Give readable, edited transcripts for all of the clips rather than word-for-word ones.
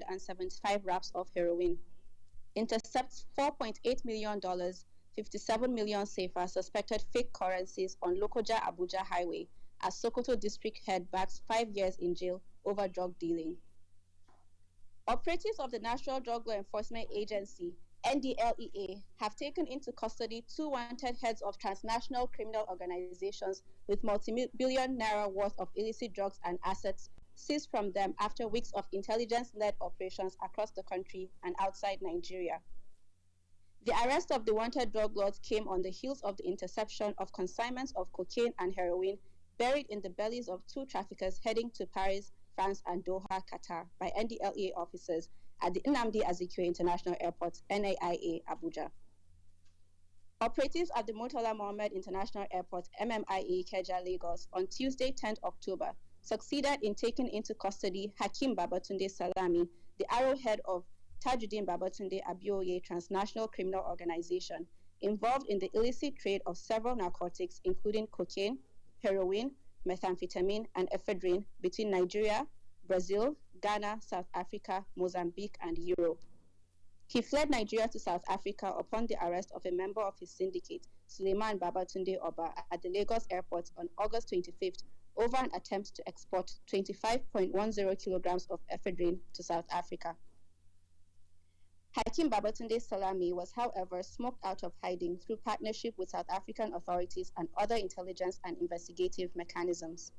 175 wraps of heroin. Intercepts $4.8 million, 57 million safer suspected fake currencies on Lokoja-Abuja highway as Sokoto district head backs 5 years in jail over drug dealing. Operatives of the National Drug Law Enforcement Agency, NDLEA, have taken into custody 2 wanted heads of transnational criminal organizations with multi-billion naira worth of illicit drugs and assets seized from them after weeks of intelligence-led operations across the country and outside Nigeria. The arrest of the wanted drug lords came on the heels of the interception of consignments of cocaine and heroin buried in the bellies of 2 traffickers heading to Paris, France, and Doha, Qatar by NDLEA officers at the Nnamdi Azikiwe International Airport, NAIA, Abuja. Operatives at the Murtala Mohammed International Airport, MMIA, Ikeja, Lagos, on Tuesday, 10th October, succeeded in taking into custody Hakeem Babatunde Salami, the arrowhead of Tajuddin Babatunde Abioye Transnational Criminal Organization, involved in the illicit trade of several narcotics, including cocaine, heroin, methamphetamine, and ephedrine between Nigeria, Brazil, Ghana, South Africa, Mozambique, and Europe. He fled Nigeria to South Africa upon the arrest of a member of his syndicate, Suleiman Babatunde Oba, at the Lagos airport on August 25th over an attempt to export 25.10 kilograms of ephedrine to South Africa. Hakeem Babatunde Salami was, however, smoked out of hiding through partnership with South African authorities and other intelligence and investigative mechanisms.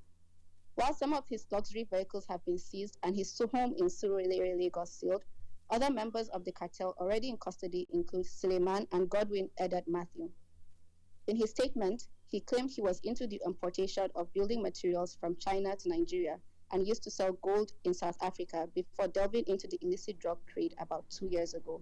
While some of his luxury vehicles have been seized and his home in Surulere, Lagos sealed, other members of the cartel already in custody include Suleiman and Godwin Edet Matthew. In his statement, he claimed he was into the importation of building materials from China to Nigeria and used to sell gold in South Africa before delving into the illicit drug trade about 2 years ago.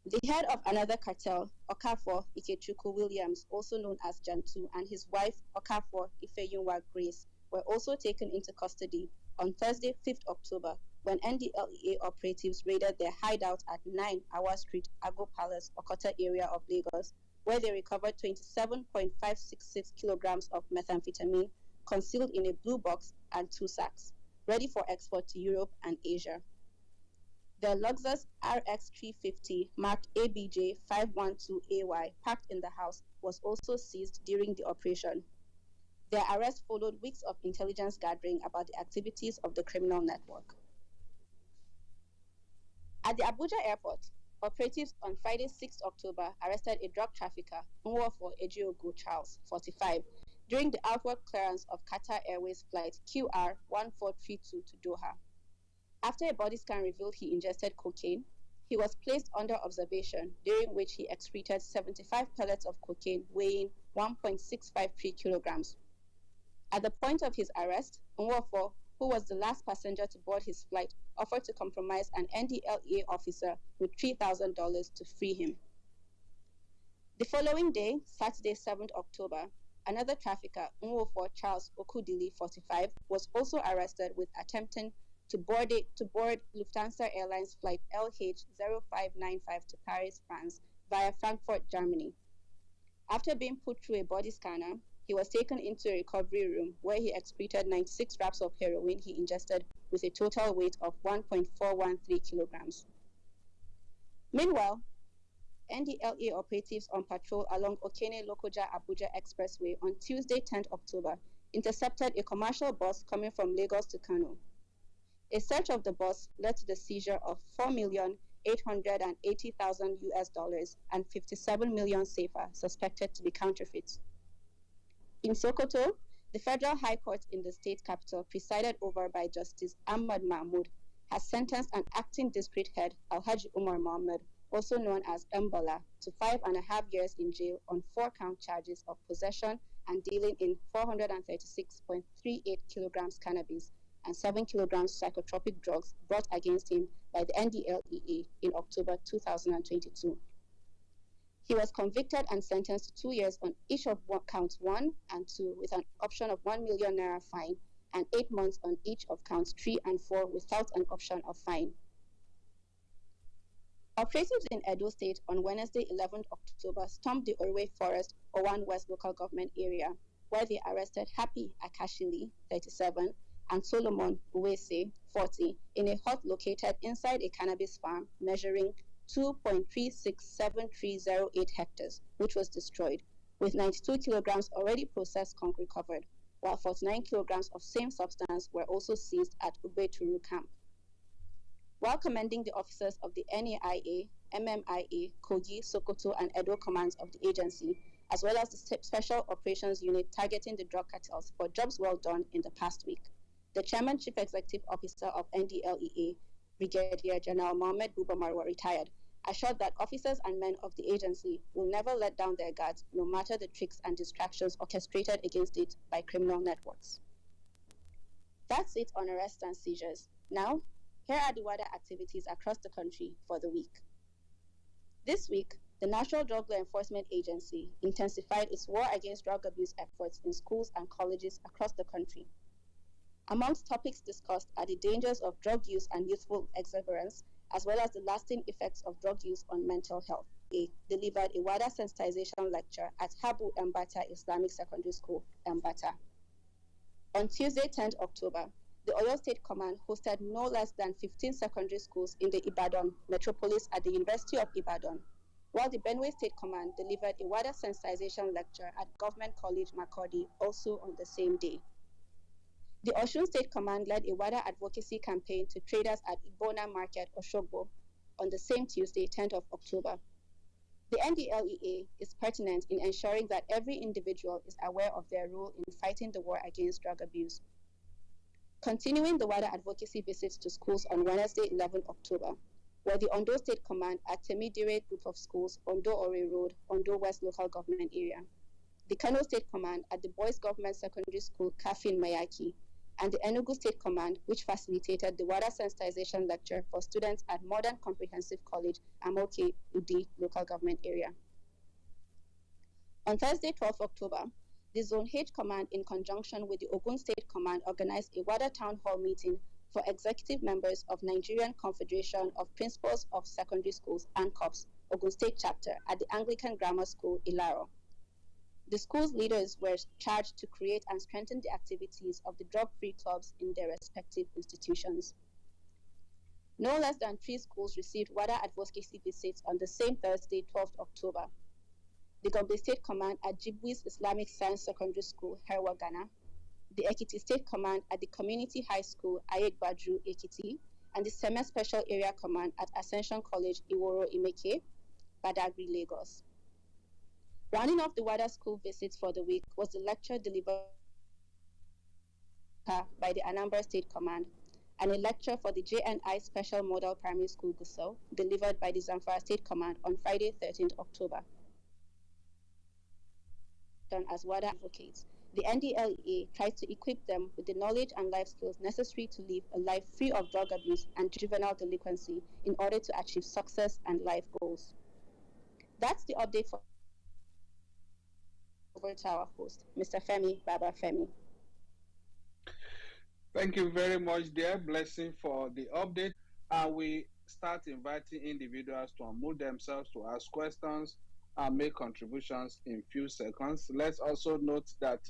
The head of another cartel, Okafor Ikechukwu Williams, also known as Jantu, and his wife, Okafor Ifeyunwa Grace, were also taken into custody on Thursday, 5th October, when NDLEA operatives raided their hideout at 9 Awa Street, Agbo Palace, Okota area of Lagos, where they recovered 27.566 kilograms of methamphetamine concealed in a blue box and 2 sacks, ready for export to Europe and Asia. The Lexus RX 350 marked ABJ 512AY parked in the house was also seized during the operation. Their arrest followed weeks of intelligence gathering about the activities of the criminal network. At the Abuja airport, operatives on Friday, 6th October, arrested a drug trafficker, Nwofo Ejiogo Charles, 45, during the outward clearance of Qatar Airways flight QR1432 to Doha. After a body scan revealed he ingested cocaine, he was placed under observation, during which he excreted 75 pellets of cocaine weighing 1.653 kilograms. At the point of his arrest, Nwofo, who was the last passenger to board his flight, offered to compromise an NDLEA officer with $3,000 to free him. The following day, Saturday, 7th October, another trafficker, Nwofo Charles Okudili, 45, was also arrested with attempting to board Lufthansa Airlines flight LH0595 to Paris, France, via Frankfurt, Germany. After being put through a body scanner, he was taken into a recovery room where he excreted 96 wraps of heroin he ingested with a total weight of 1.413 kilograms. Meanwhile, NDLEA operatives on patrol along Okene-Lokoja-Abuja Expressway on Tuesday, 10th October, intercepted a commercial bus coming from Lagos to Kano. A search of the bus led to the seizure of $4,880,000 US and 57 million safer suspected to be counterfeit. In Sokoto, the Federal High Court in the state capital, presided over by Justice Ahmad Mahmoud, has sentenced an acting district head, Alhaji Umar Mohammed, also known as Mbala, to 5.5 years in jail on 4-count charges of possession and dealing in 436.38 kilograms cannabis and 7 kilograms psychotropic drugs brought against him by the NDLEA in October 2022. He was convicted and sentenced to 2 years on each of counts 1 and 2 with an option of 1 million naira fine and 8 months on each of counts 3 and 4 without an option of fine. Operatives in Edo State on Wednesday, 11th October, stormed the Orwe Forest, Owan West local government area, where they arrested Happy Akashili, 37, and Solomon Uwese, 40, in a hut located inside a cannabis farm measuring 2.367308 hectares, which was destroyed, with 92 kilograms already processed skunk recovered, while 49 kilograms of same substance were also seized at Ubeturu camp. While commending the officers of the NAIA, MMIA, Kogi, Sokoto, and Edo commands of the agency, as well as the Special Operations Unit targeting the drug cartels for jobs well done in the past week, the Chairman Chief Executive Officer of NDLEA, Brigadier General Mohammed Buba Marwa, retired, assured that officers and men of the agency will never let down their guards, no matter the tricks and distractions orchestrated against it by criminal networks. That's it on arrests and seizures. Now, here are the wider activities across the country for the week. This week, the National Drug Law Enforcement Agency intensified its war against drug abuse efforts in schools and colleges across the country. Amongst topics discussed are the dangers of drug use and youthful exuberance, as well as the lasting effects of drug use on mental health. Delivered a wider sensitization lecture at Habu Mbata Islamic Secondary School, Mbata. On Tuesday, 10th October, the Oyo State Command hosted no less than 15 secondary schools in the Ibadan metropolis at the University of Ibadan, while the Benue State Command delivered a wider sensitization lecture at Government College Makurdi also on the same day. The Osun State Command led a wider advocacy campaign to traders at Ibona Market, Oshogbo, on the same Tuesday, 10th of October. The NDLEA is pertinent in ensuring that every individual is aware of their role in fighting the war against drug abuse. Continuing the wider advocacy visits to schools on Wednesday, 11th October, were the Ondo State Command at Temidire Group of Schools, Ondo Ore Road, Ondo West Local Government Area, the Kano State Command at the Boys Government Secondary School, Kafin Mayaki, and the Enugu State Command, which facilitated the wider sensitization lecture for students at Modern Comprehensive College, Amoke Udi Local Government Area. On Thursday, 12th October, the Zone H Command, in conjunction with the Ogun State Command, organized a wider town hall meeting for executive members of Nigerian Confederation of Principals of Secondary Schools, ANCOPS, Ogun State Chapter, at the Anglican Grammar School, Ilaro. The school's leaders were charged to create and strengthen the activities of the drug-free clubs in their respective institutions. No less than 3 schools received wider advocacy visits on the same Thursday, 12th October. The Gombe State Command at Jibwis Islamic Science Secondary School, Herwa, Ghana, the Ekiti State Command at the Community High School, Ayek Badru, Ekiti, and the Seme Special Area Command at Ascension College, Iworo Imeke, Badagry, Lagos. Rounding off the wider school visits for the week was the lecture delivered by the Anambra State Command and a lecture for the JNI Special Model Primary School, Gusau, delivered by the Zamfara State Command on Friday, 13th October. As wider advocates, the NDLEA tries to equip them with the knowledge and life skills necessary to live a life free of drug abuse and juvenile delinquency in order to achieve success and life goals. That's the update for over to our host, Mr. Femi Baba Femi. Thank you very much, dear Blessing, for the update. We start inviting individuals to unmute themselves to ask questions and make contributions in few seconds. Let's also note that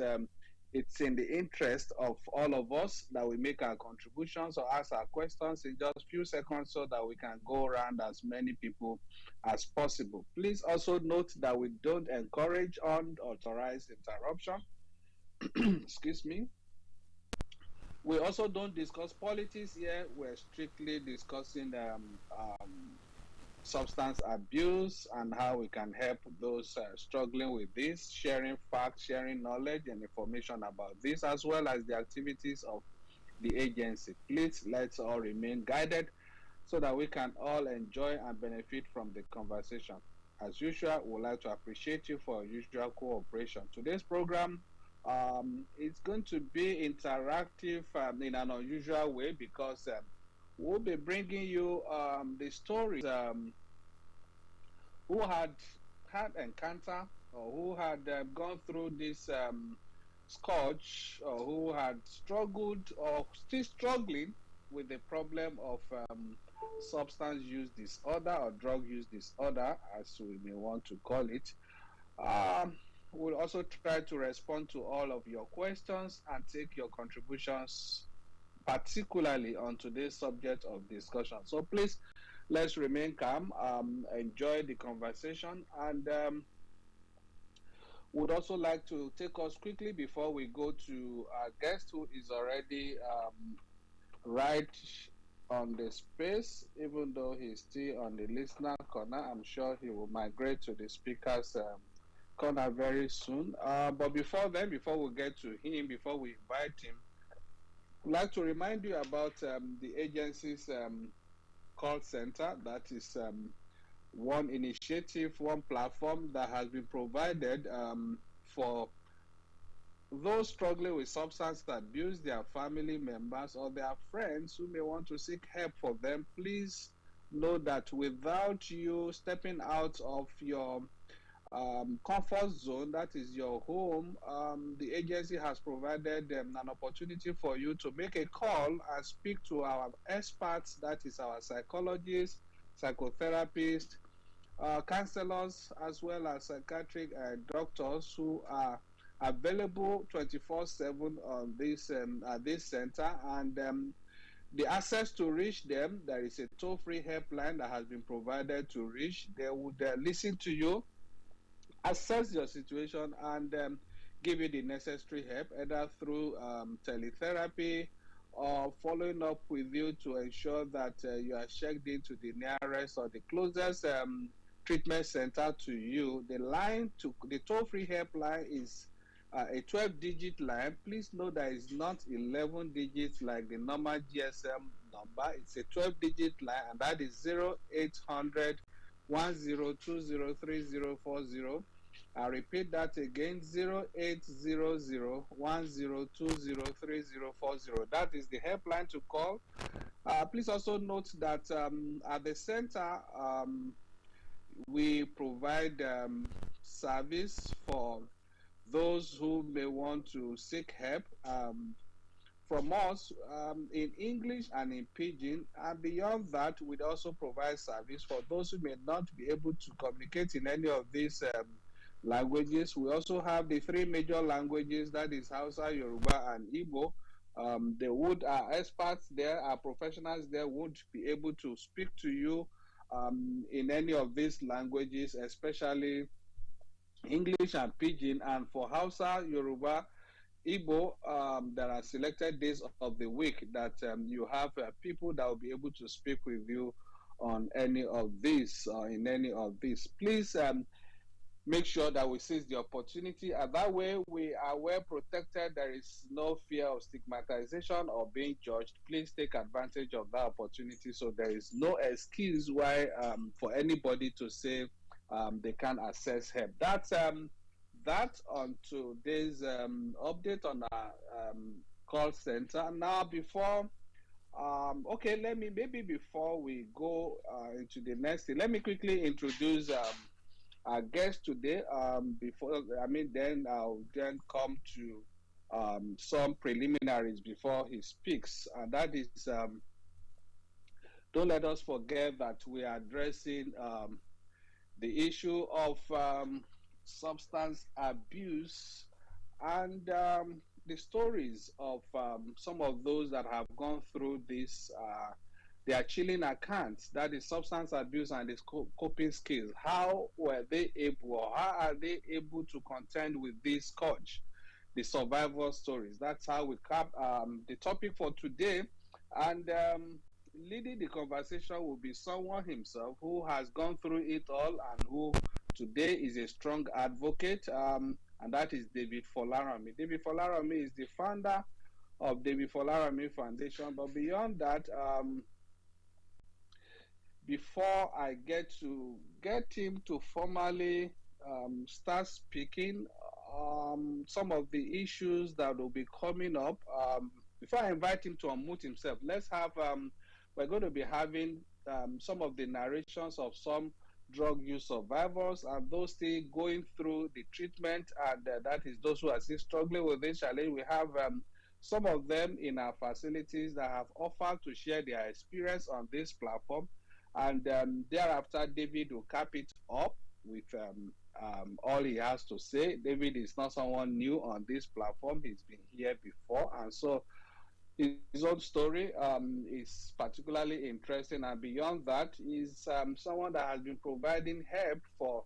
it's in the interest of all of us that we make our contributions or ask our questions in just few seconds so that we can go around as many people as possible. Please also note that we don't encourage unauthorized interruption. Excuse me. We also don't discuss politics here. We're strictly discussing substance abuse and how we can help those struggling with this, sharing facts, sharing knowledge and information about this, as well as the activities of the agency. Please, let's all remain guided so that we can all enjoy and benefit from the conversation. As usual, we'd like to appreciate you for your usual cooperation. Today's program it's going to be interactive in an unusual way because we'll be bringing you the stories who had encounter or who had gone through this scourge or who had struggled or still struggling with the problem of substance use disorder or drug use disorder, as we may want to call it. We'll also try to respond to all of your questions and take your contributions particularly on today's subject of discussion. So please, let's remain calm, enjoy the conversation, and would also like to take us quickly before we go to our guest who is already right on the space, even though he's still on the listener corner. I'm sure he will migrate to the speaker's corner very soon. But before then, before we get to him, before we invite him, I'd like to remind you about the agency's call center. That is one initiative, one platform that has been provided for those struggling with substance abuse, their family members, or their friends who may want to seek help for them. Please know that without you stepping out of your comfort zone, that is your home, the agency has provided an opportunity for you to make a call and speak to our experts, that is our psychologists, psychotherapists, counselors, as well as psychiatric doctors who are available 24/7 on this at this center. And the access to reach them, there is a toll-free helpline that has been provided to reach. They would listen to you, assess your situation, and give you the necessary help, either through teletherapy or following up with you to ensure that you are checked into the nearest or the closest treatment center to you. The toll-free helpline is a 12-digit line. Please note that it's not 11 digits like the normal GSM number. It's a 12-digit line, and that is 0800 10203040. I repeat that again, 0800 10203040. That is the helpline to call. Please also note that at the center, we provide service for those who may want to seek help from us in English and in Pidgin. And beyond that, we also provide service for those who may not be able to communicate in any of these languages. We also have the three major languages, that is Hausa, Yoruba, and Igbo. Our experts there, our professionals there would be able to speak to you in any of these languages, especially English and Pidgin. And for Hausa, Yoruba, Igbo, there are selected days of the week that you have people that will be able to speak with you on any of these, in any of these. Please make sure that we seize the opportunity, and that way we are well protected. There is no fear of stigmatization or being judged. Please take advantage of that opportunity, so there is no excuse why for anybody to say they can't access help. That's that on today's update on our call center. Now, before before we go into the next thing, let me quickly introduce our guest today. Then I'll then come to some preliminaries before he speaks, and that is, don't let us forget that we are addressing the issue of substance abuse and the stories of some of those that have gone through this. Their chilling accounts, that is substance abuse and its coping skills. How were they able, or how are they able to contend with this scourge? The survival stories. That's how we cap the topic for today. And leading the conversation will be someone himself who has gone through it all and who today is a strong advocate, and that is David Folarami. David Folarami is the founder of David Folarami Foundation. But beyond that, before I get him to formally start speaking, some of the issues that will be coming up, before I invite him to unmute himself, we're going to be having some of the narrations of some drug use survivors and those still going through the treatment, and that is those who are still struggling with this challenge. We have some of them in our facilities that have offered to share their experience on this platform. And thereafter, David will cap it up with all he has to say. David is not someone new on this platform. He's been here before. And so his own story is particularly interesting, and beyond that, is someone that has been providing help for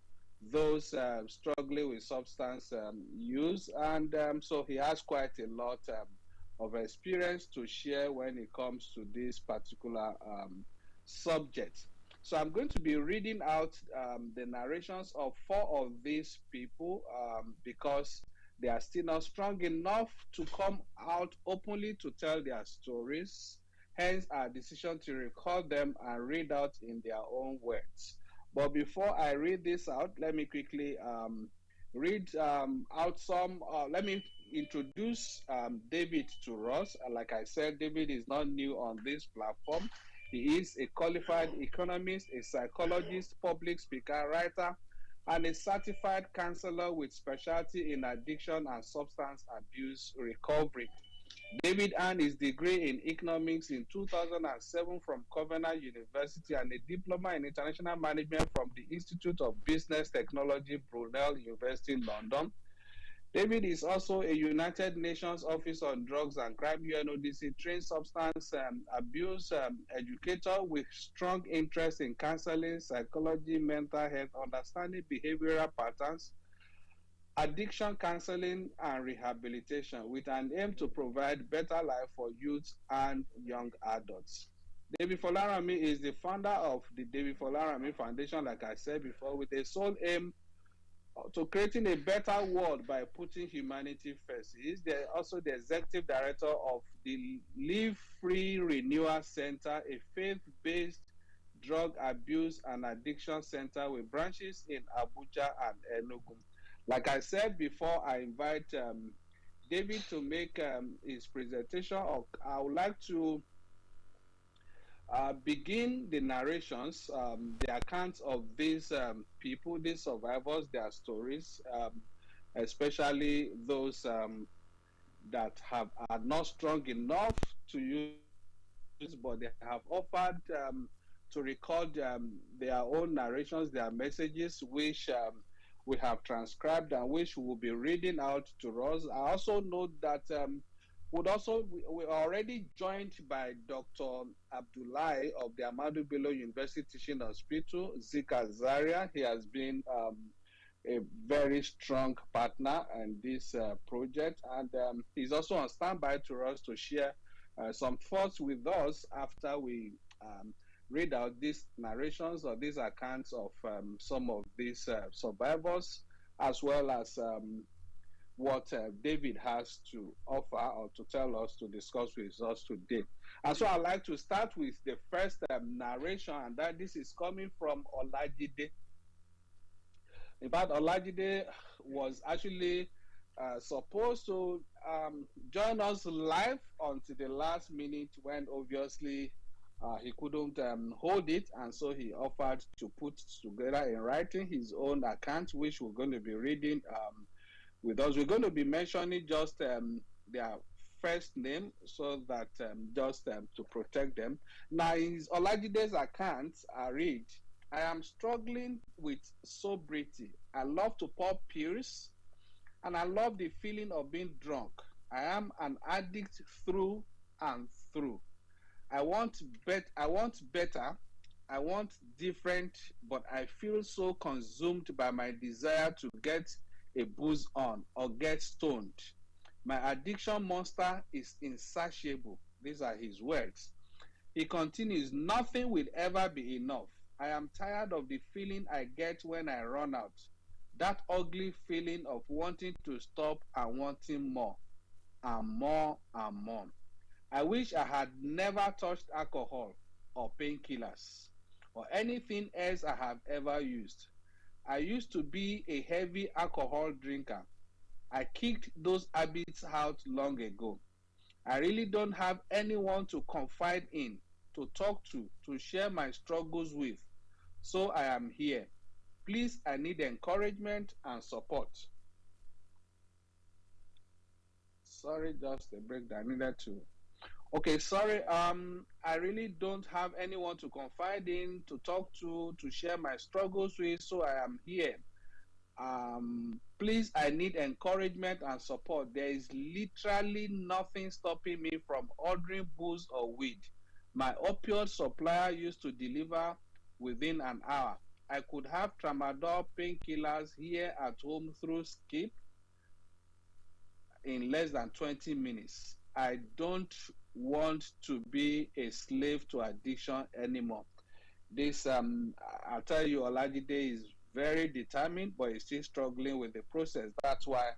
those struggling with substance use, and so he has quite a lot of experience to share when it comes to this particular subject. So I'm going to be reading out the narrations of four of these people because they are still not strong enough to come out openly to tell their stories. Hence, our decision to record them and read out in their own words. But before I read this out, let me quickly read out some. Let me introduce David to us. Like I said, David is not new on this platform. He is a qualified economist, a psychologist, public speaker, writer, and a certified counselor with specialty in addiction and substance abuse recovery. David earned his degree in economics in 2007 from Covenant University and a diploma in international management from the Institute of Business Technology, Brunel University, London. David is also a United Nations Office on Drugs and Crime UNODC trained substance abuse educator with strong interest in counseling, psychology, mental health, understanding behavioral patterns, addiction counseling, and rehabilitation with an aim to provide better life for youth and young adults. David Folarami is the founder of the David Folarami Foundation, like I said before, with a sole aim to creating a better world by putting humanity first. He is also the executive director of the Live Free Renewal Center, a faith-based drug abuse and addiction center with branches in Abuja and Enugu. Like I said before, I invite David to make his presentation. I would like to begin the narrations, the accounts of these people, these survivors, their stories, especially those that are not strong enough to use, but they have offered to record their own narrations, their messages, which we have transcribed and which we will be reading out to us. I also note that we are already joined by Dr. Abdullahi of the Ahmadu Bello University Teaching Hospital, Zika Zaria. He has been a very strong partner in this project, and he's also on standby to us to share some thoughts with us after we read out these narrations or these accounts of some of these survivors, as well as what David has to offer or to tell us, to discuss with us today. And so I'd like to start with the first narration, and that this is coming from Olajide. In fact, Olajide was actually supposed to join us live until the last minute when obviously he couldn't hold it, and so he offered to put together in writing his own account, which we're going to be reading with us. We're going to be mentioning just their first name so that just to protect them. Now, in Olajide's account, I read, I am struggling with sobriety. I love to pop pills, and I love the feeling of being drunk. I am an addict through and through. I want better. I want different, but I feel so consumed by my desire to get a booze on or get stoned. My addiction monster is insatiable. These are his words. He continues, nothing will ever be enough. I am tired of the feeling I get when I run out. That ugly feeling of wanting to stop and wanting more and more and more. I wish I had never touched alcohol or painkillers or anything else I have ever used. I used to be a heavy alcohol drinker. I kicked those habits out long ago. I really don't have anyone to confide in, to talk to share my struggles with. So I am here. Please, I need encouragement and support. Sorry, just a break that I needed to. Okay, sorry. I really don't have anyone to confide in, to talk to share my struggles with. So I am here. Please, I need encouragement and support. There is literally nothing stopping me from ordering booze or weed. My opioid supplier used to deliver within an hour. I could have tramadol painkillers here at home through Skip in less than 20 minutes. I don't want to be a slave to addiction anymore. This, I'll tell you, Olajide is very determined, but he's still struggling with the process. That's why,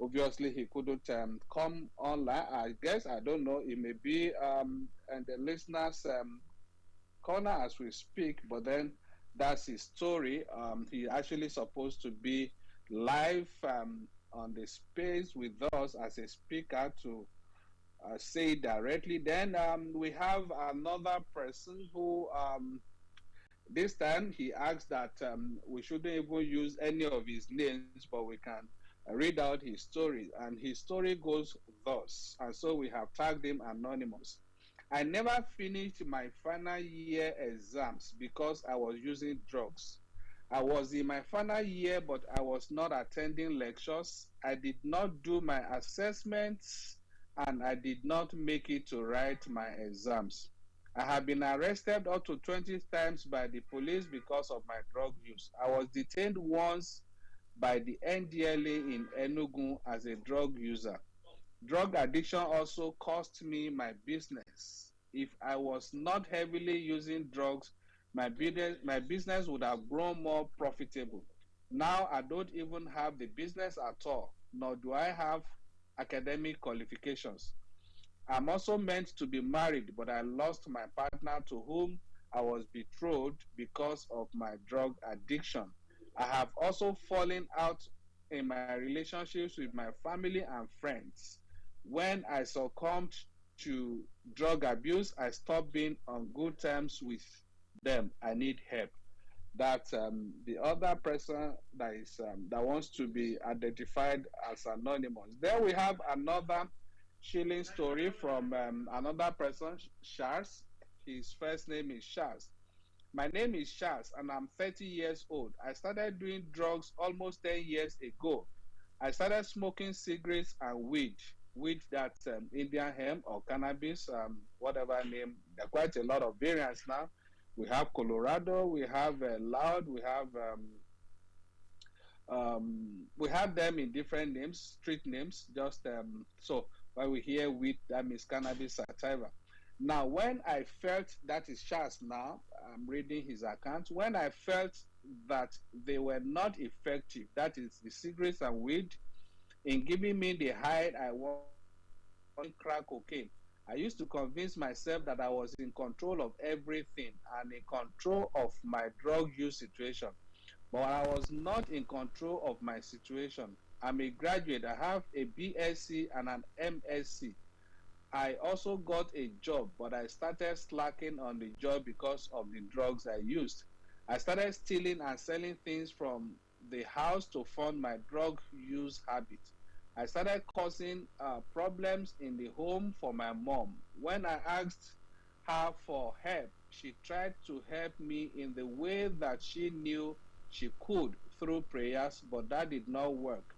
obviously, he couldn't come online. I guess, I don't know, it may be and the listeners' corner as we speak, but then that's his story. He actually supposed to be live on the space with us as a speaker to say directly. Then we have another person who this time he asked that we shouldn't even use any of his names, but we can read out his story. And his story goes thus. And so we have tagged him Anonymous. I never finished my final year exams because I was using drugs. I was in my final year, but I was not attending lectures. I did not do my assessments, and I did not make it to write my exams. I have been arrested up to 20 times by the police because of my drug use. I was detained once by the NDLA in Enugu as a drug user. Drug addiction also cost me my business. If I was not heavily using drugs, my business would have grown more profitable. Now I don't even have the business at all, nor do I have academic qualifications. I'm also meant to be married, but I lost my partner to whom I was betrothed because of my drug addiction. I have also fallen out in my relationships with my family and friends. When I succumbed to drug abuse, I stopped being on good terms with them. I need help. That the other person that is that wants to be identified as anonymous. Then we have another chilling story from another person, Charles. His first name is Charles. My name is Charles, and I'm 30 years old. I started doing drugs almost 10 years ago. I started smoking cigarettes and weed that's Indian hemp or cannabis, whatever name. There are quite a lot of variants now. We have Colorado, we have Loud, we have them in different names, street names. Just so when we hear weed, that means cannabis sativa. Now, when I felt that is Charles now, I'm reading his account. When I felt that they were not effective, that is the cigarettes and weed, in giving me the high I want crack cocaine. I used to convince myself that I was in control of everything and in control of my drug use situation. But I was not in control of my situation. I'm a graduate. I have a BSc and an MSc. I also got a job, but I started slacking on the job because of the drugs I used. I started stealing and selling things from the house to fund my drug use habit. I started causing problems in the home for my mom. When I asked her for help, she tried to help me in the way that she knew she could through prayers, but that did not work.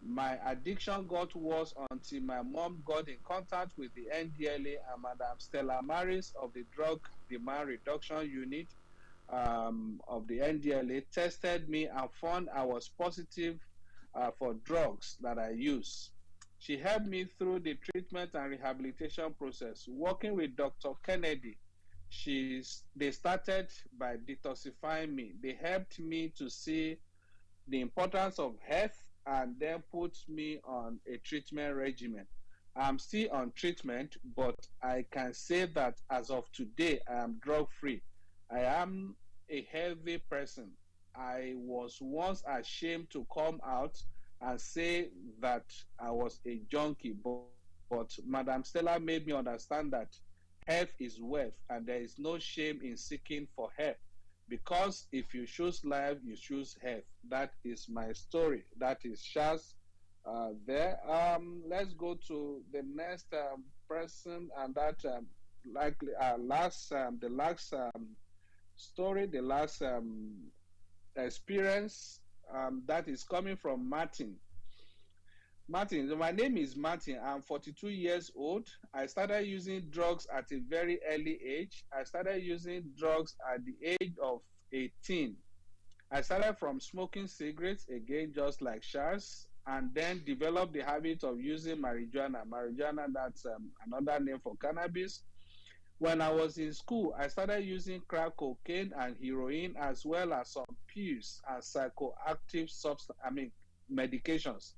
My addiction got worse until my mom got in contact with the NDLA and Madam Stella Maris of the Drug Demand Reduction Unit of the NDLA tested me and found I was positive for drugs that I use. She helped me through the treatment and rehabilitation process. Working with Dr. Kennedy, they started by detoxifying me. They helped me to see the importance of health and then put me on a treatment regimen. I'm still on treatment, but I can say that as of today, I am drug free. I am a healthy person. I was once ashamed to come out and say that I was a junkie, but Madam Stella made me understand that health is wealth and there is no shame in seeking for help. Because if you choose life, you choose health. That is my story. That is Shaz there. Let's go to the next person, and that likely the last story, the last experience that is coming from Martin. Martin, my name is Martin. I'm 42 years old. I started using drugs at a very early age. I started using drugs at the age of 18. I started from smoking cigarettes, again, just like Charles, and then developed the habit of using marijuana. Marijuana, that's another name for cannabis. When I was in school, I started using crack cocaine and heroin, as well as some pills and psychoactive medications.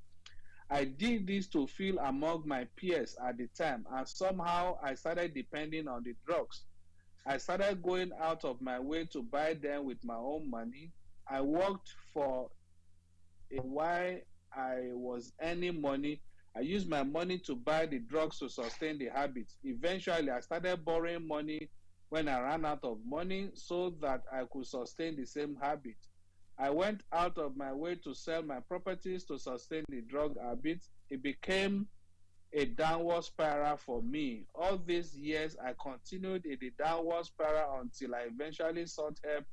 I did this to feel among my peers at the time, and somehow I started depending on the drugs. I started going out of my way to buy them with my own money. I worked for a while. I was earning money. I used my money to buy the drugs to sustain the habit. Eventually, I started borrowing money when I ran out of money so that I could sustain the same habit. I went out of my way to sell my properties to sustain the drug habit. It became a downward spiral for me. All these years, I continued in the downward spiral until I eventually sought help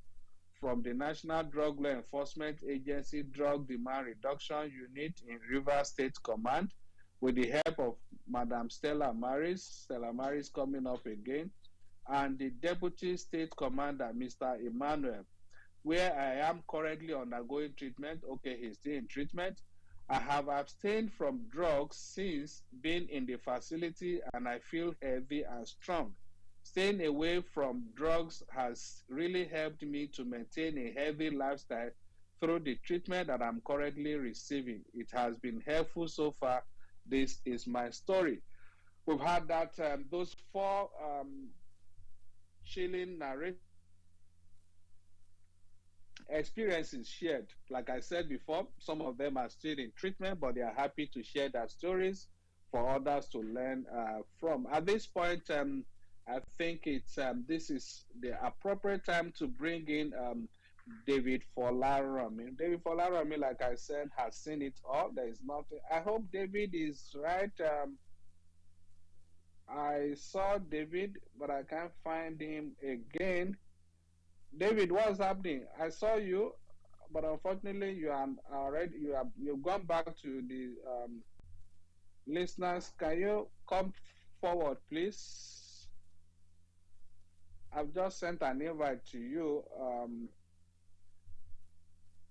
from the National Drug Law Enforcement Agency Drug Demand Reduction Unit in Rivers State Command with the help of Madam Stella Maris. Stella Maris coming up again, and the Deputy State Commander, Mr. Emmanuel, where I am currently undergoing treatment. Okay, he's still in treatment. I have abstained from drugs since being in the facility, and I feel healthy and strong. Staying away from drugs has really helped me to maintain a healthy lifestyle through the treatment that I'm currently receiving. It has been helpful so far. This is my story. We've had that those four chilling narrations experiences shared. Like I said before, some of them are still in treatment, but they are happy to share their stories for others to learn from. At this point, I think it's this is the appropriate time to bring in David Folaranmi. David Folaranmi, like I said, has seen it all. There is nothing. I hope David is right. I saw David, but I can't find him again. David, what's happening? I saw you, but unfortunately, you are already you've gone back to the listeners. Can you come forward, please? I've just sent an invite to you.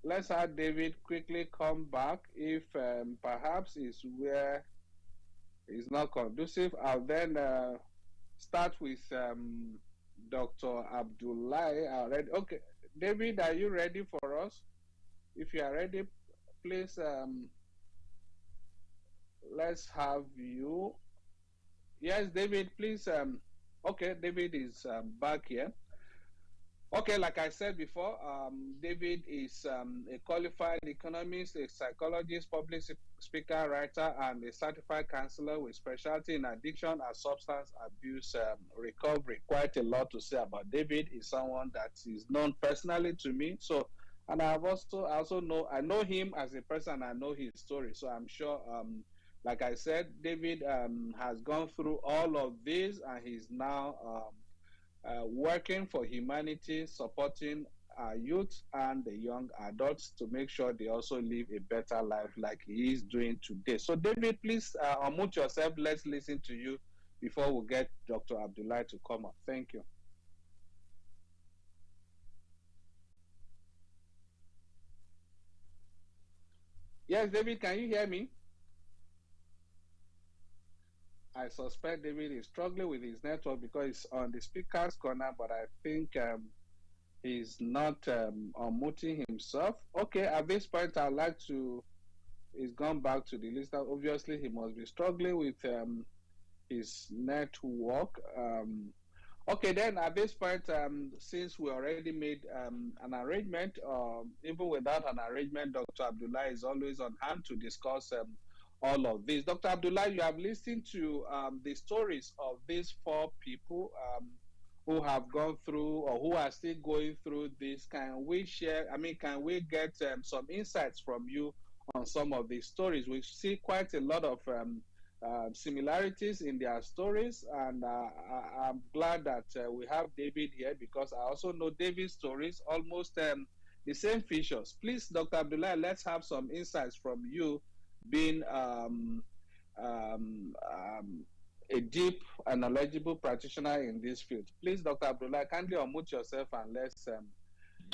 Let's have David quickly come back. If perhaps is where it's not conducive, I'll then start with Dr. Abdullahi. Already, okay. David, are you ready for us? If you are ready, please let's have you. Yes, David, please. Okay, David is back here. Okay, like I said before, David is a qualified economist, a psychologist, public speaker, writer, and a certified counselor with specialty in addiction and substance abuse recovery. Quite a lot to say about David. He's someone that is known personally to me. So, and I know him as a person. I know his story. So I'm sure, like I said, David has gone through all of this, and he's now working for humanity, supporting our youth and the young adults to make sure they also live a better life like he is doing today. So, David, please unmute yourself. Let's listen to you before we get Dr. Abdullahi to come up. Thank you. Yes, David, can you hear me? I suspect David is struggling with his network because it's on the speaker's corner, but I think he's not unmuting himself. Okay, at this point, I'd like to, he's gone back to the listener. Obviously, he must be struggling with his network. Okay, then at this point, since we already made an arrangement, even without an arrangement, Dr. Abdullahi is always on hand to discuss all of this. Dr. Abdullahi, you have listened to the stories of these four people who have gone through or who are still going through this. Can we share, can we get some insights from you on some of these stories? We see quite a lot of similarities in their stories, and I'm glad that we have David here because I also know David's stories. Almost the same features. Please, Dr. Abdullah, let's have some insights from you, being a deep and knowledgeable practitioner in this field. Please, Dr. Abdullah, kindly unmute yourself and let's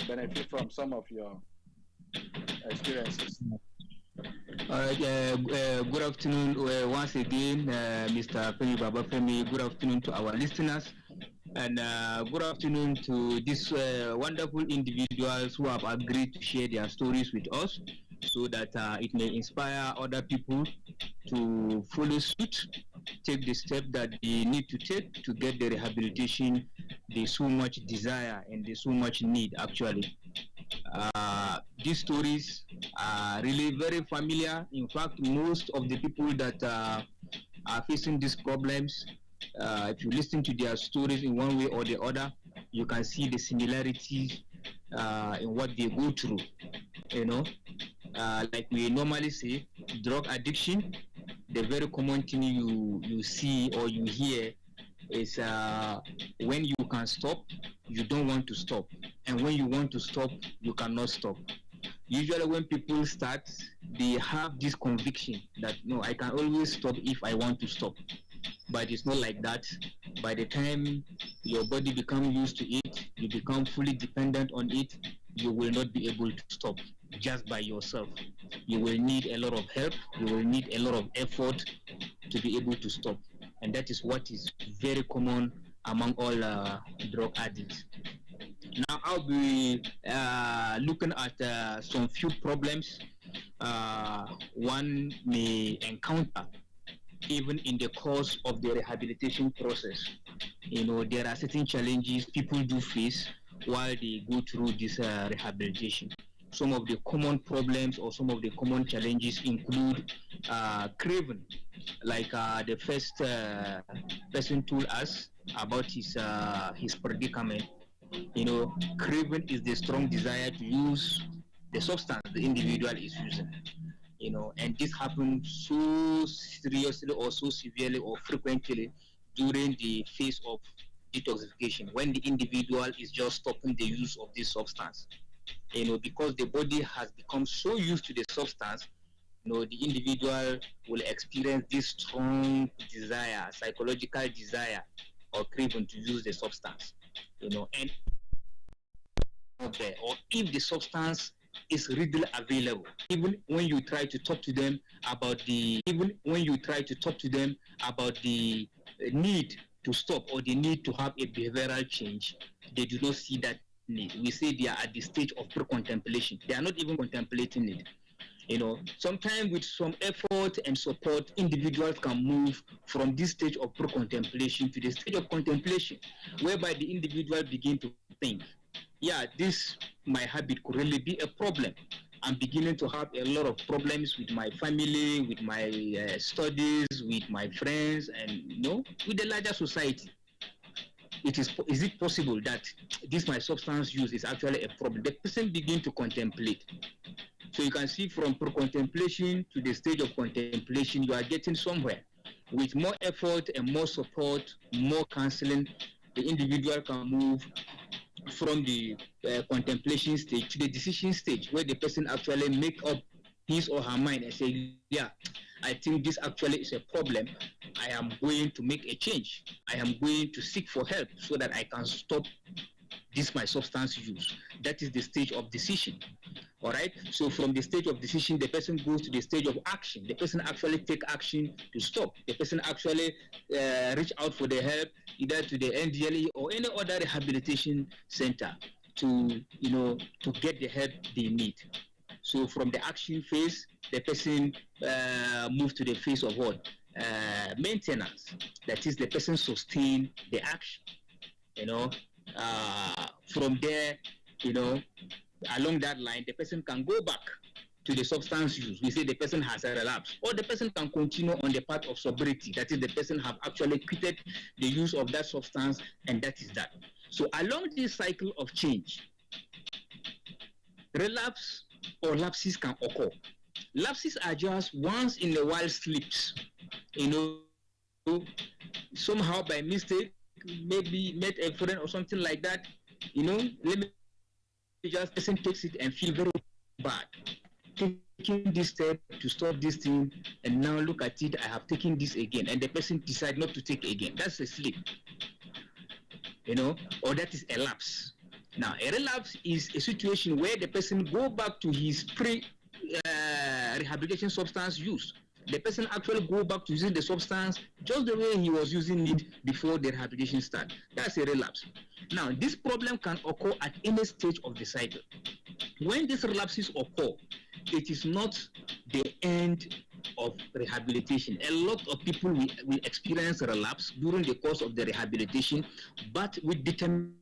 benefit from some of your experiences. All right. Good afternoon once again, Mr. Femi Babafemi. Good afternoon to our listeners, and good afternoon to these wonderful individuals who have agreed to share their stories with us, so that it may inspire other people to follow suit, take the step that they need to take to get the rehabilitation they so much desire and they so much need, actually. These stories are really very familiar. In fact, most of the people that are facing these problems, if you listen to their stories in one way or the other, you can see the similarities in what they go through. You know, like we normally say, drug addiction, the very common thing you see or you hear is when you can stop, you don't want to stop. And when you want to stop, you cannot stop. Usually when people start, they have this conviction that, no, I can always stop if I want to stop. But it's not like that. By the time your body becomes used to it, you become fully dependent on it, you will not be able to stop just by yourself. You will need a lot of help, you will need a lot of effort to be able to stop. And that is what is very common among all drug addicts. Now I'll be looking at some few problems one may encounter even in the course of the rehabilitation process. You know, there are certain challenges people do face while they go through this rehabilitation. Some of the common problems or some of the common challenges include craving, like the first person told us about his predicament. You know, craving is the strong desire to use the substance the individual is using. You know, and this happens so seriously or so severely or frequently during the phase of detoxification, when the individual is just stopping the use of this substance. You know, because the body has become so used to the substance, you know, the individual will experience this strong desire, psychological desire or craving to use the substance. You know, and there, or if the substance is readily available, even when you try to talk to them about the need to stop or the need to have a behavioral change, they do not see that need. We say they are at the stage of pre-contemplation. They are not even contemplating it. You know, sometimes with some effort and support, individuals can move from this stage of pre-contemplation to the stage of contemplation, whereby the individual begin to think, yeah, this, my habit could really be a problem. I'm beginning to have a lot of problems with my family, with my studies, with my friends, and, you know, with the larger society. Is it possible that this my substance use is actually a problem? The person begin to contemplate. So you can see from pre-contemplation to the stage of contemplation, you are getting somewhere. With more effort and more support, more counseling, the individual can move from the contemplation stage to the decision stage, where the person actually make up his or her mind and say, yeah, I think this actually is a problem. I am going to make a change. I am going to seek for help so that I can stop this my substance use. That is the stage of decision. All right. So from the stage of decision, the person goes to the stage of action. The person actually take action to stop. The person actually reach out for the help, either to the NDLE or any other rehabilitation center to, you know, to get the help they need. So from the action phase, the person moves to the phase of what? Maintenance. That is, the person sustain the action. You know, from there, you know, along that line, the person can go back to the substance use. We say the person has a relapse, or the person can continue on the path of sobriety. That is, the person have actually quitted the use of that substance, and that is that. So along this cycle of change, relapse or lapses can occur. Lapses are just once in a while slips, you know, somehow by mistake, maybe met a friend or something like that, you know, let me just person takes it and feel very bad, taking this step to stop this thing, and now look at it, I have taken this again, and the person decide not to take again. That's a slip, or that is a lapse. Now, a relapse is a situation where the person go back to his rehabilitation substance use. The person actually go back to using the substance just the way he was using it before the rehabilitation start. That's a relapse. Now, this problem can occur at any stage of the cycle. When these relapses occur, it is not the end of rehabilitation. A lot of people will experience relapse during the course of the rehabilitation, but with determination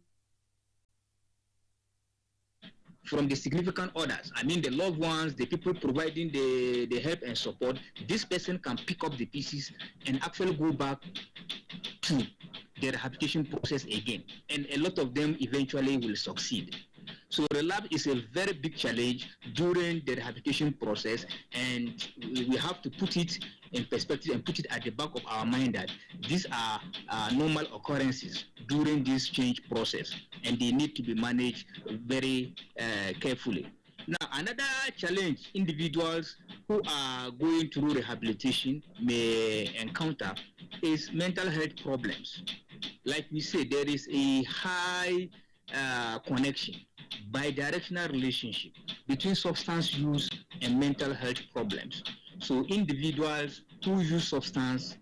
from the significant others, I mean the loved ones, the people providing the help and support, this person can pick up the pieces and actually go back to the rehabilitation process again. And a lot of them eventually will succeed. So relapse is a very big challenge during the rehabilitation process, and we have to put it in perspective and put it at the back of our mind that these are normal occurrences during this change process, and they need to be managed very carefully. Now, another challenge individuals who are going through rehabilitation may encounter is mental health problems. Like we said, there is a high connection, bi-directional relationship between substance use and mental health problems. So individuals who use substance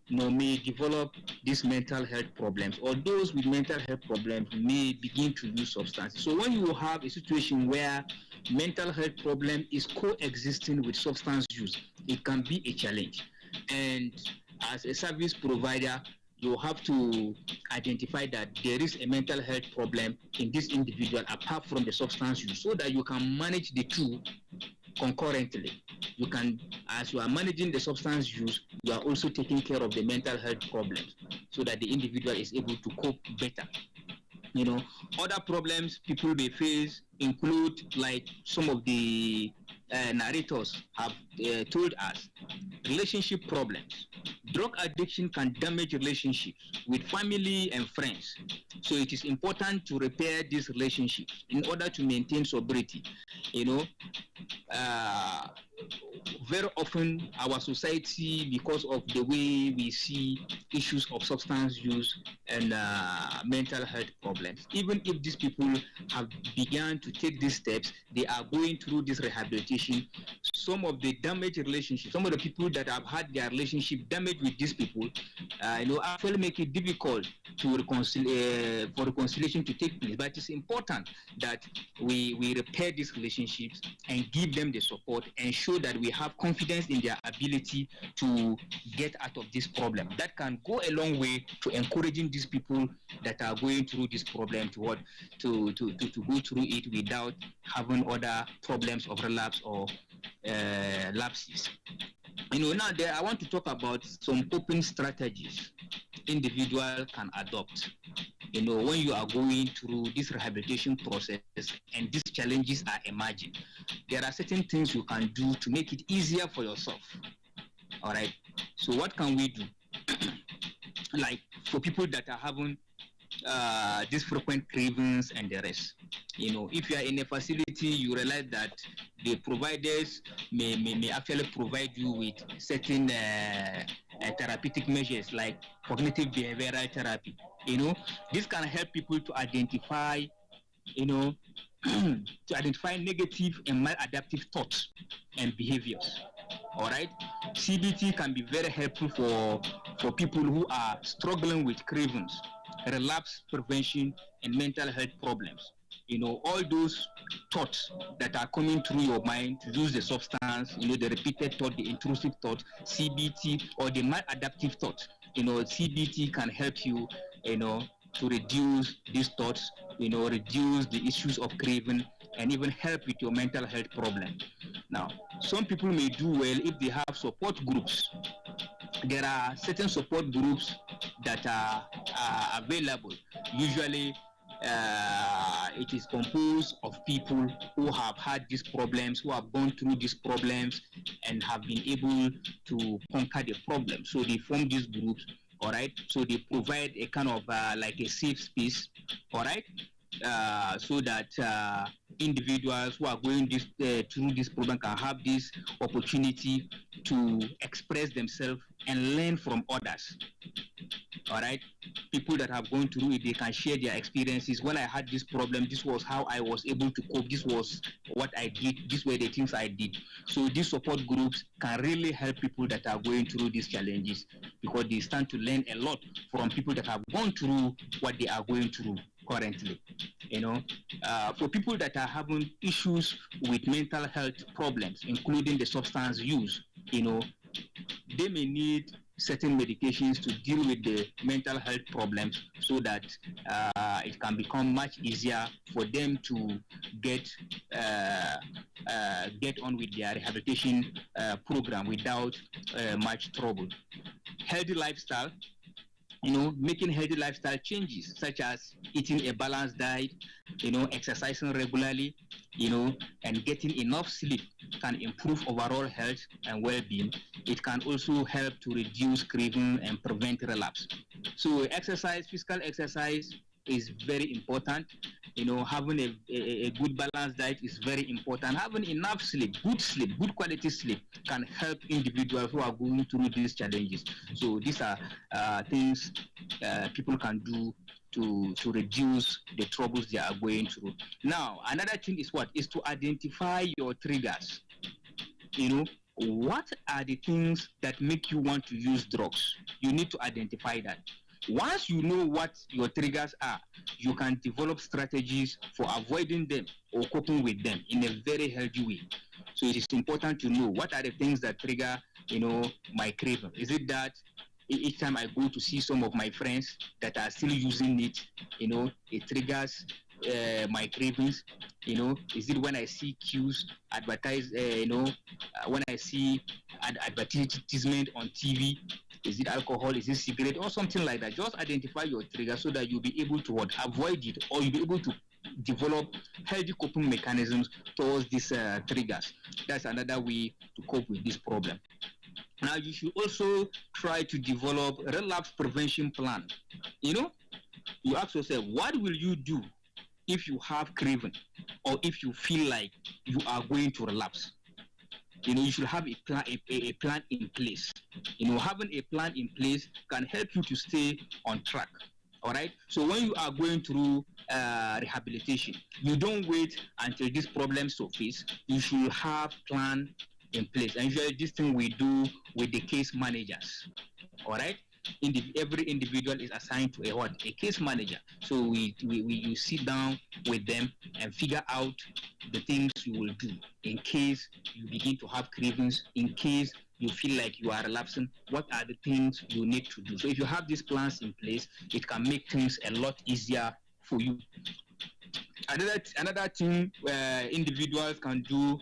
may develop these mental health problems, or those with mental health problems may begin to use substances. So when you have a situation where mental health problem is coexisting with substance use, it can be a challenge. And as a service provider, you have to identify that there is a mental health problem in this individual apart from the substance use, so that you can manage the two concurrently. You can, as you are managing the substance use, you are also taking care of the mental health problems, so that the individual is able to cope better. Other problems people may face include, like some of the narrators have told us, relationship problems. Drug addiction can damage relationships with family and friends. So it is important to repair these relationships in order to maintain sobriety. Very often our society, because of the way we see issues of substance use and mental health problems, even if these people have begun to take these steps, they are going through this rehabilitation. Some of the damaged relationships, some of the people that have had their relationship damaged with these people, actually make it difficult to for reconciliation to take place. But it's important that we repair these relationships and give them the support and show that we have confidence in their ability to get out of this problem. That can go a long way to encouraging these people that are going through this problem to go through it without having other problems of relapse or lapses. Now there I want to talk about some coping strategies individual can adopt. When you are going through this rehabilitation process and these challenges are emerging, there are certain things you can do to make it easier for yourself. All right. So what can we do? Like for people that are having these frequent cravings and the rest. If you are in a facility, you realize that the providers may actually provide you with certain therapeutic measures like cognitive behavioral therapy. This can help people to identify, to identify negative and maladaptive thoughts and behaviors. All right. CBT can be very helpful for people who are struggling with cravings, relapse prevention, and mental health problems. All those thoughts that are coming through your mind to use the substance, the repeated thought, the intrusive thought, CBT, or the maladaptive thought. CBT can help you, to reduce these thoughts, reduce the issues of craving, and even help with your mental health problem. Now, some people may do well if they have support groups. There are certain support groups that are available. Usually, it is composed of people who have had these problems, who have gone through these problems, and have been able to conquer the problem. So they form these groups, all right? So they provide a kind of like a safe space, all right? so that individuals who are going through this problem can have this opportunity to express themselves and learn from others. All right, people that have gone through it, they can share their experiences. When I had this problem, this was how I was able to cope, this was what I did, these were the things I did. So these support groups can really help people that are going through these challenges, because they stand to learn a lot from people that have gone through what they are going through currently. For people that are having issues with mental health problems, including the substance use, they may need certain medications to deal with the mental health problems, so that it can become much easier for them to get on with their rehabilitation program without much trouble. Healthy lifestyle, making healthy lifestyle changes, such as eating a balanced diet, exercising regularly, and getting enough sleep can improve overall health and well-being. It can also help to reduce craving and prevent relapse. So physical exercise is very important. Having a good balanced diet is very important. Having enough sleep, good quality sleep can help individuals who are going through these challenges. So these are things people can do to reduce the troubles they are going through. Now, another thing is to identify your triggers. What are the things that make you want to use drugs? You need to identify that. Once you know what your triggers are, you can develop strategies for avoiding them or coping with them in a very healthy way. So it is important to know what are the things that trigger, my craving. Is it that each time I go to see some of my friends that are still using it, it triggers my cravings? Is it when I see cues advertised, when I see advertisement on TV? Is it alcohol? Is it cigarette or something like that? Just identify your trigger so that you'll be able to avoid it, or you'll be able to develop healthy coping mechanisms towards these triggers. That's another way to cope with this problem. Now, you should also try to develop a relapse prevention plan. You ask yourself, what will you do if you have craving, or if you feel like you are going to relapse? You should have a plan in place. Having a plan in place can help you to stay on track. All right. So when you are going through rehabilitation, you don't wait until this problem surface. You should have plan in place. And usually this thing we do with the case managers. All right. Every individual is assigned to a case manager. So you sit down with them and figure out the things you will do in case you begin to have cravings, in case you feel like you are relapsing. What are the things you need to do? So if you have these plans in place, it can make things a lot easier for you. Another thing individuals can do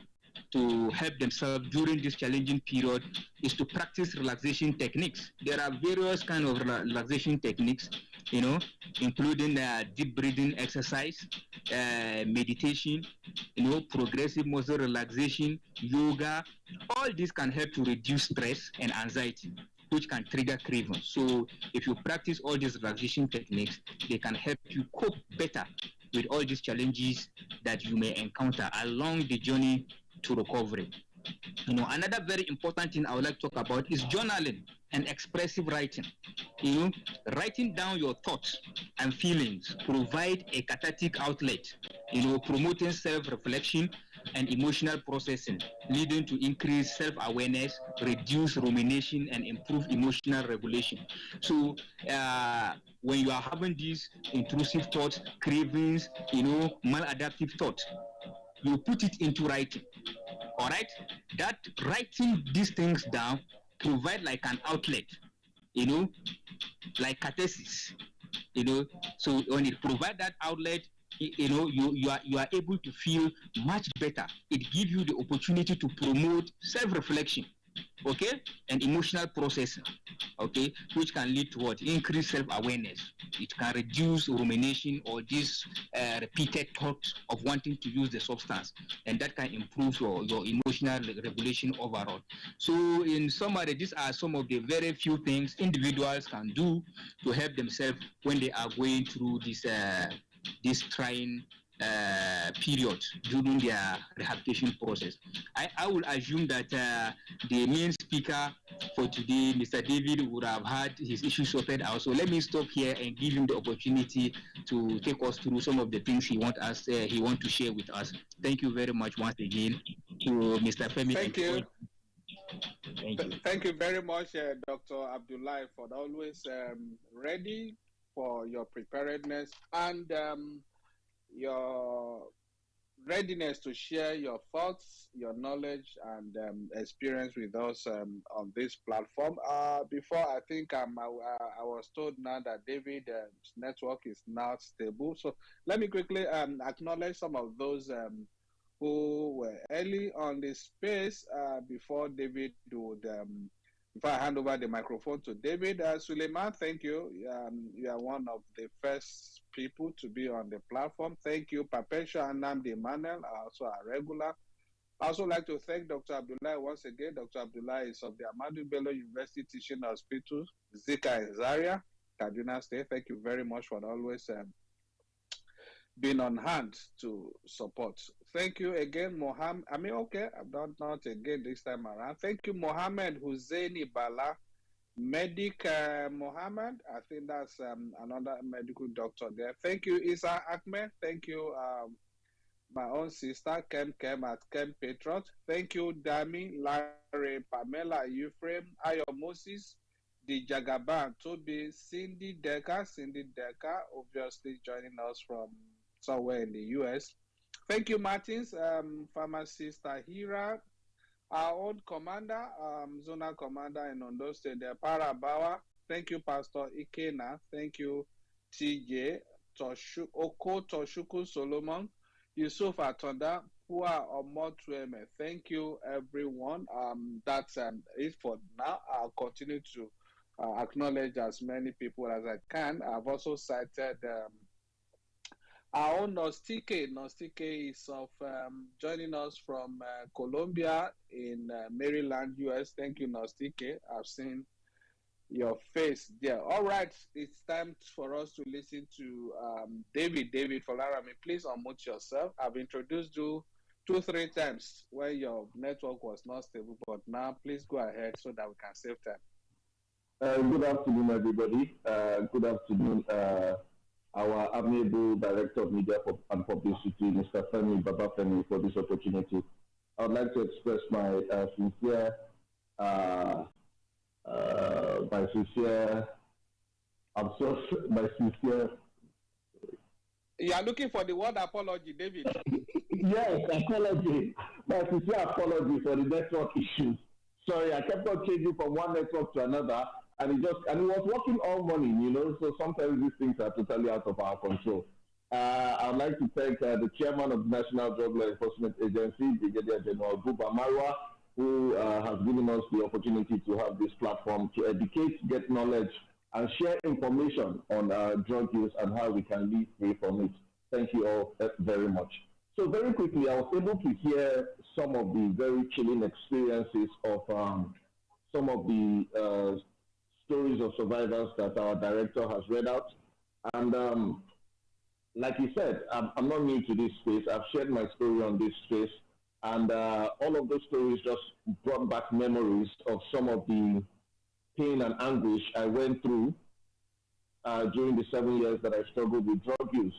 to help themselves during this challenging period is to practice relaxation techniques. There are various kinds of relaxation techniques, including deep breathing exercise, meditation, progressive muscle relaxation, yoga. All this can help to reduce stress and anxiety, which can trigger cravings. So if you practice all these relaxation techniques, they can help you cope better with all these challenges that you may encounter along the journey to recovery. Another very important thing I would like to talk about is journaling and expressive writing. Writing down your thoughts and feelings provide a cathartic outlet, promoting self-reflection and emotional processing, leading to increased self-awareness, reduce rumination, and improve emotional regulation. So when you are having these intrusive thoughts, cravings, maladaptive thoughts, you put it into writing. All right, that writing these things down provide like an outlet, like catharsis, So when it provide that outlet, you are able to feel much better. It gives you the opportunity to promote self-reflection, okay, and emotional processing, okay, which can lead to increased self-awareness. It can reduce rumination or this repeated thought of wanting to use the substance, and that can improve your emotional regulation overall. So in summary, these are some of the very few things individuals can do to help themselves when they are going through this this trying period during their rehabilitation process. I will assume that the main speaker for today, Mr. David, would have had his issues sorted out. So let me stop here and give him the opportunity to take us through some of the things he want to share with us. Thank you very much once again to Mr. Femi. Thank you. Thank you very much, Dr. Abdullahi, for always ready for your preparedness and your readiness to share your thoughts, your knowledge, and experience with us on this platform. Before, I think I was told now that David's network is not stable. So let me quickly acknowledge some of those who were early on the space before David would. Before I hand over the microphone to David, Suleiman, thank you. You are one of the first people to be on the platform. Thank you, Perpetua and Namdi Emmanuel, also a regular. I also like to thank Dr. Abdullahi once again. Dr. Abdullahi is of the Ahmadu Bello University Teaching Hospital, Zika in Zaria, Kaduna State. Thank you very much for always being on hand to support. Thank you again, Mohammed. I've done not again this time around. Thank you, Mohammed Husseini Bala, Medic Mohammed. I think that's another medical doctor there. Thank you, Isa Ahmed. Thank you, my own sister, Kem at Kem Patriot. Thank you, Dami, Larry, Pamela, Ephraim, Ayo Moses, the Jagaban, Toby, Cindy Decker, obviously joining us from somewhere in the US. Thank you, Martins, pharmacist Tahira, our own commander, zonal commander in Ondo State, Parabawa. Thank you, Pastor Ikena. Thank you, TJ, Oko Toshuku Solomon, Yusuf Atonda, Pua Omotueme. Thank you, everyone. That's it for now. I'll continue to acknowledge as many people as I can. I've also cited our own Nostike. Nostike is joining us from Columbia in Maryland, US. Thank you, Nostike. I've seen your face there. All right, it's time for us to listen to David Folarami. Please unmute yourself. I've introduced you 2-3 times when your network was not stable, but now please go ahead so that we can save time. Good afternoon, everybody. Good afternoon, our amiable Director of Media and Publicity, Mr. Femi Babafemi, for this opportunity. I would like to express my sincere You are looking for the word apology, David. Yes, apology. My sincere apology for the network issues. Sorry, I kept on changing from one network to another, and it was working all morning, you know, so sometimes these things are totally out of our control. I would like to thank the chairman of the National Drug Law Enforcement Agency, Brigadier General Buba Marwa, who has given us the opportunity to have this platform to educate, get knowledge, and share information on drug use and how we can live free from it. Thank you all very much. So very quickly, I was able to hear some of the very chilling experiences of some of the stories of survivors that our director has read out. And like he said, I'm not new to this space. I've shared my story on this space. And all of those stories just brought back memories of some of the pain and anguish I went through during the 7 years that I struggled with drug use.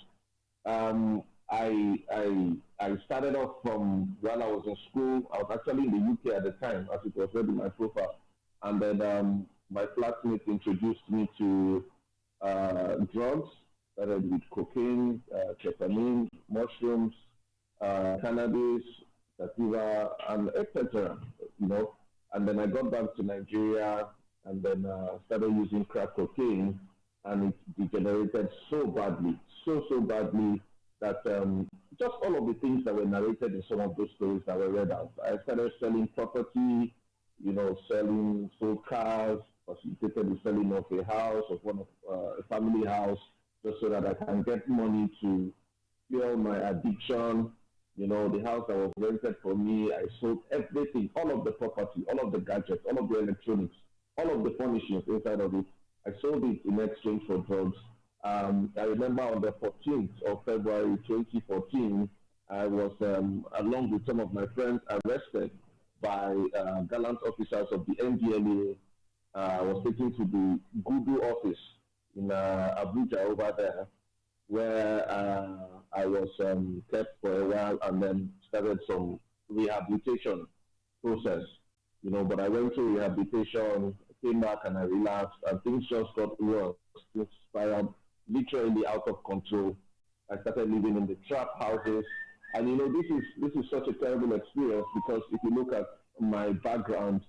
I started off from while I was in school. I was actually in the UK at the time, as it was read in my profile. And then my flatmates introduced me to drugs, started with cocaine, ketamine, mushrooms, cannabis, sativa, and etc. You know, and then I got back to Nigeria and then started using crack cocaine, and it degenerated so badly, so badly that just all of the things that were narrated in some of those stories that were read out. I started selling property, you know, sold cars, facilitated the selling of a house, of one of a family house, just so that I can get money to fuel my addiction. You know, the house that was rented for me, I sold everything, all of the property, all of the gadgets, all of the electronics, all of the furnishings inside of it. I sold it in exchange for drugs, I remember on the 14th of February 2014, I was, along with some of my friends, arrested by gallant officers of the NDLA. I was taken to the Gudu office in Abuja over there, where I was kept for a while and then started some rehabilitation process. But I went through rehabilitation, came back and I relapsed, and things just got worse. Things spiraled literally out of control. I started living in the trap houses, and this is such a terrible experience because if you look at my background,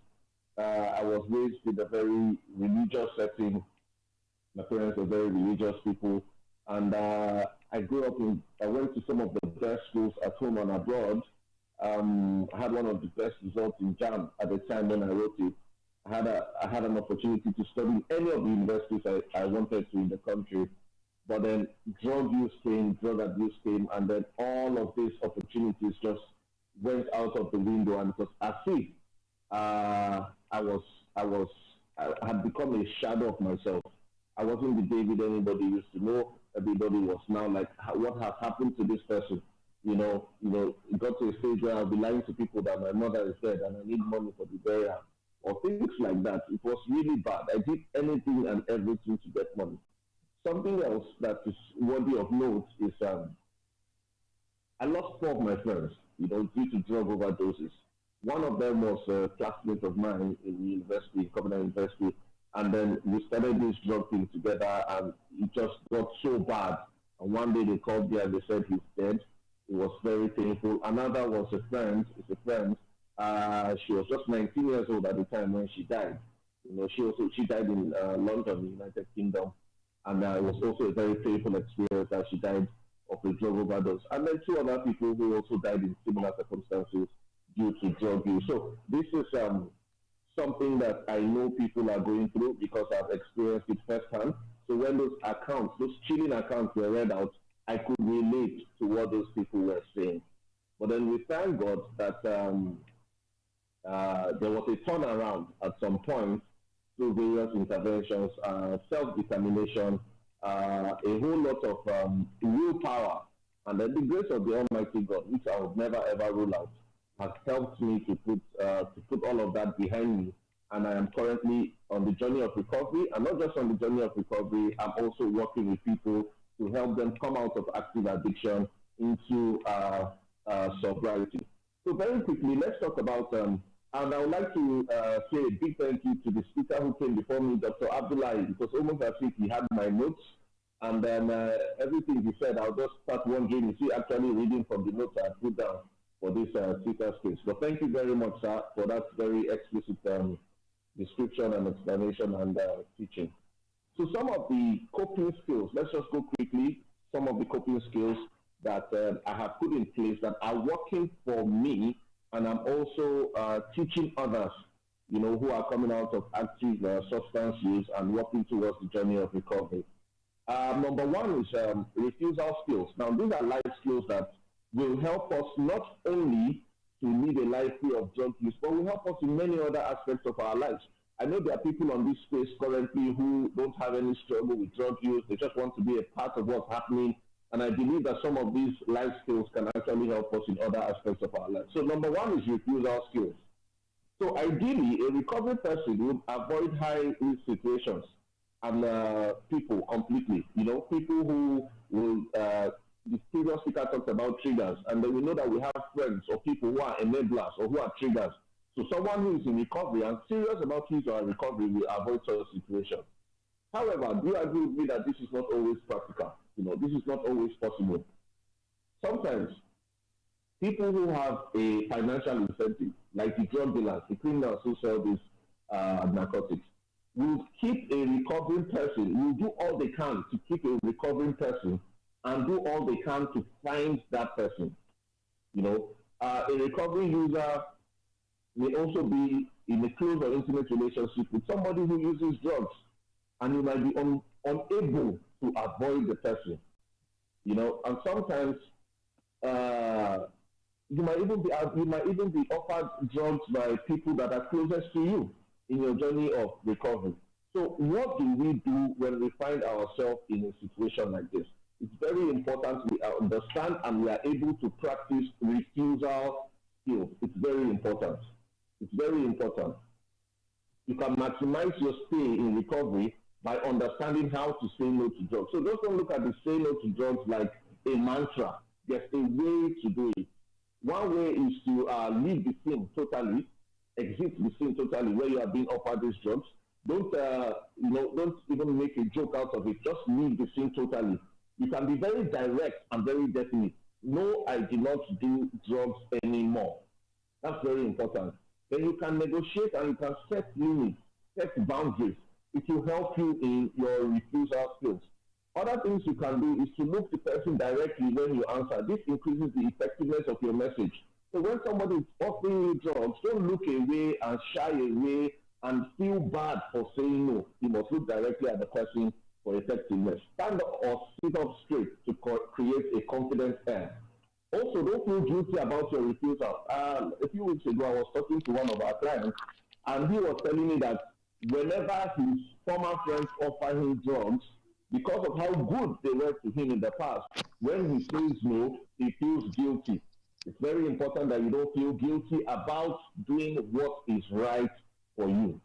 I was raised in a very religious setting. My parents were very religious people, and I went to some of the best schools at home and abroad. I had one of the best results in JAM at the time when I wrote it. I had an opportunity to study in any of the universities I wanted to in the country, but then drug use came, drug abuse came, and then all of these opportunities just went out of the window, and it was as if I had become a shadow of myself. I wasn't the David anybody used to know. Everybody was now like, what has happened to this person? It got to a stage where I'll be lying to people that my mother is dead and I need money for the burial, or things like that. It was really bad. I did anything and everything to get money. Something else that is worthy of note is I lost four of my friends, due to drug overdoses. One of them was a classmate of mine in university, Covenant University, and then we started this drug thing together, and it just got so bad. And one day they called me and they said he's dead. It was very painful. Another was a friend. It's a friend. She was just 19 years old at the time when she died. She died in London, the United Kingdom, and it was also a very painful experience that she died of a drug overdose. And then two other people who also died in similar circumstances due to drug use. So this is something that I know people are going through because I've experienced it firsthand. So when those accounts, those chilling accounts were read out, I could relate to what those people were saying. But then we thank God that there was a turnaround at some point through various interventions, self-determination, a whole lot of willpower, and then the grace of the Almighty God, which I would never ever rule out, has helped me to put all of that behind me. And I am currently on the journey of recovery, and not just on the journey of recovery, I'm also working with people to help them come out of active addiction into sobriety. So very quickly, let's talk about, and I would like to say a big thank you to the speaker who came before me, Dr. Abdullahi. It was almost as if he had my notes, and then everything he said, I'll just start wondering, is he actually reading from the notes I put down for this speaker space? So thank you very much, sir, for that very explicit description and explanation and teaching. So some of the coping skills, let's just go quickly, some of the coping skills that I have put in place that are working for me, and I'm also teaching others, who are coming out of active substance use and working towards the journey of recovery. Number one is refusal skills. Now, these are life skills that will help us not only to live a life free of drug use, but will help us in many other aspects of our lives. I know there are people on this space currently who don't have any struggle with drug use. They just want to be a part of what's happening. And I believe that some of these life skills can actually help us in other aspects of our life. So number one is refusal skills. So ideally, a recovery person would avoid high-risk situations and people completely. People who will, the previous speaker talked about triggers, and then we know that we have friends or people who are enablers or who are triggers. So someone who is in recovery and serious about his or her recovery will avoid such situations. However, do you agree with me that this is not always practical? This is not always possible. Sometimes people who have a financial incentive, like the drug dealers, the criminals who sell these narcotics, will keep a recovering person, will do all they can to keep a recovering person and do all they can to find that person. A recovery user may also be in a close or intimate relationship with somebody who uses drugs, and you might be unable to avoid the person. And sometimes you might even be offered drugs by people that are closest to you in your journey of recovery. So So what do we do when we find ourselves in a situation like this? It's very important we understand and we are able to practice refusal skills. It's very important. It's very important. You can maximize your stay in recovery by understanding how to say no to drugs. So just don't look at the say no to drugs like a mantra. There's a way to do it. One way is to leave the scene totally, exit the scene totally where you are being offered these drugs. Don't don't even make a joke out of it. Just leave the scene totally. You can be very direct and very definite. No, I do not do drugs anymore. That's very important. Then you can negotiate and you can set limits, set boundaries. It will help you in your refusal skills. Other things you can do is to look the person directly when you answer. This increases the effectiveness of your message. So when somebody is offering you drugs, don't look away and shy away and feel bad for saying no. You must look directly at the person for effectiveness. Stand up or sit up straight to create a confident air. Also, don't feel guilty about your refusal. A few weeks ago, I was talking to one of our clients, and he was telling me that whenever his former friends offer him drugs, because of how good they were to him in the past, when he says no, he feels guilty. It's very important that you don't feel guilty about doing what is right for you.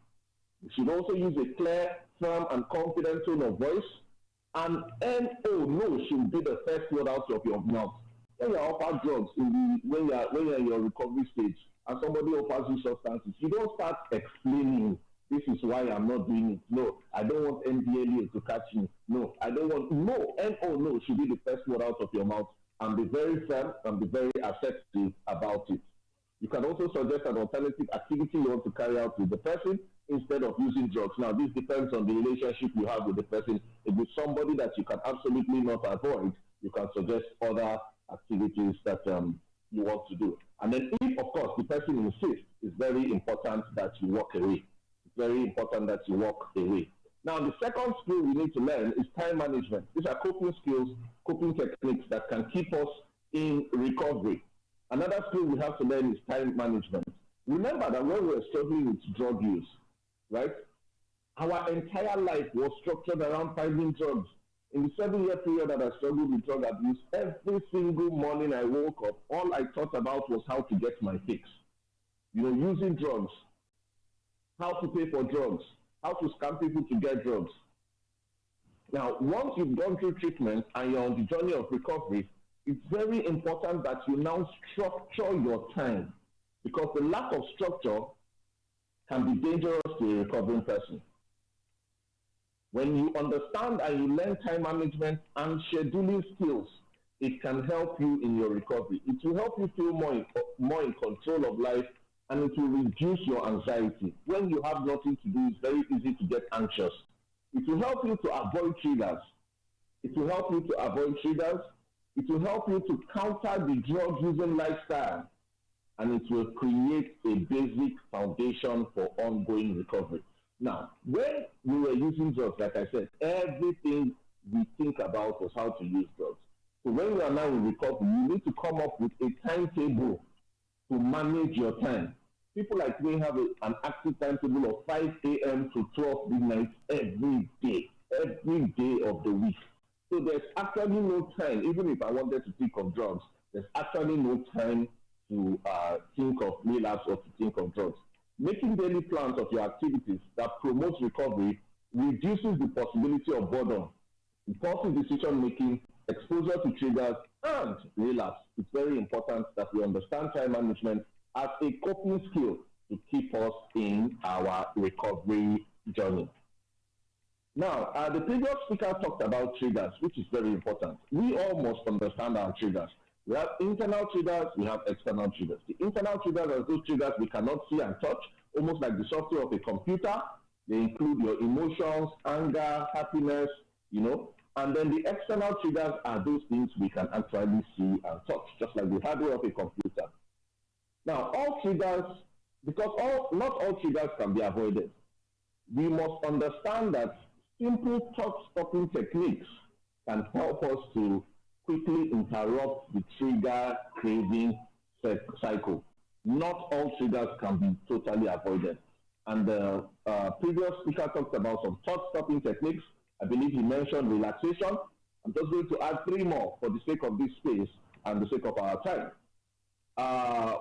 You should also use a clear, firm, and confident tone of voice. And NO, no, should be the first word out of your mouth. When you offer drugs, when you're in your recovery stage, and somebody offers you substances, you don't start explaining, this is why I'm not doing it. No, I don't want NDLEA to catch me. No, I don't want, no, NO, no, should be the first word out of your mouth. And be very firm and be very assertive about it. You can also suggest an alternative activity you want to carry out with the person instead of using drugs. Now, this depends on the relationship you have with the person. If it's somebody that you can absolutely not avoid, you can suggest other activities that you want to do. And then if, of course, the person insists, it's very important that you walk away. It's very important that you walk away. Now, the second skill we need to learn is time management. These are coping skills, coping techniques that can keep us in recovery. Another skill we have to learn is time management. Remember that when we were struggling with drug use, right, our entire life was structured around finding drugs. In the 7-year period that I struggled with drug abuse, every single morning I woke up, all I thought about was how to get my fix. You know, using drugs, how to pay for drugs, how to scam people to get drugs. Now, once you've gone through treatment and you're on the journey of recovery, it's very important that you now structure your time, because the lack of structure can be dangerous to a recovering person. When you understand and you learn time management and scheduling skills, it can help you in your recovery. It will help you feel more in control of life, and it will reduce your anxiety. When you have nothing to do, it's very easy to get anxious. It will help you to avoid triggers. It will help you to avoid triggers. It will help you to counter the drug-using lifestyle, and it will create a basic foundation for ongoing recovery. Now, when we were using drugs, like I said, everything we think about was how to use drugs. So when you are now in recovery, you need to come up with a timetable to manage your time. People like me have an active timetable of 5 a.m. to 12 midnight every day of the week. So there's actually no time, even if I wanted to think of drugs, there's actually no time to think of relapse or to think of drugs. Making daily plans of your activities that promotes recovery reduces the possibility of boredom, impulsive decision-making, exposure to triggers, and relapse. It's very important that we understand time management as a coping skill to keep us in our recovery journey. Now, the previous speaker talked about triggers, which is very important. We all must understand our triggers. We have internal triggers, we have external triggers. The internal triggers are those triggers we cannot see and touch, almost like the software of a computer. They include your emotions, anger, happiness, you know. And then the external triggers are those things we can actually see and touch, just like the hardware of a computer. Now, all triggers, because not all triggers can be avoided, we must understand that simple thought-stopping techniques can help us to quickly interrupt the trigger craving cycle. Not all triggers can be totally avoided. And the previous speaker talked about some thought-stopping techniques. I believe he mentioned relaxation. I'm just going to add 3 more for the sake of this space and the sake of our time.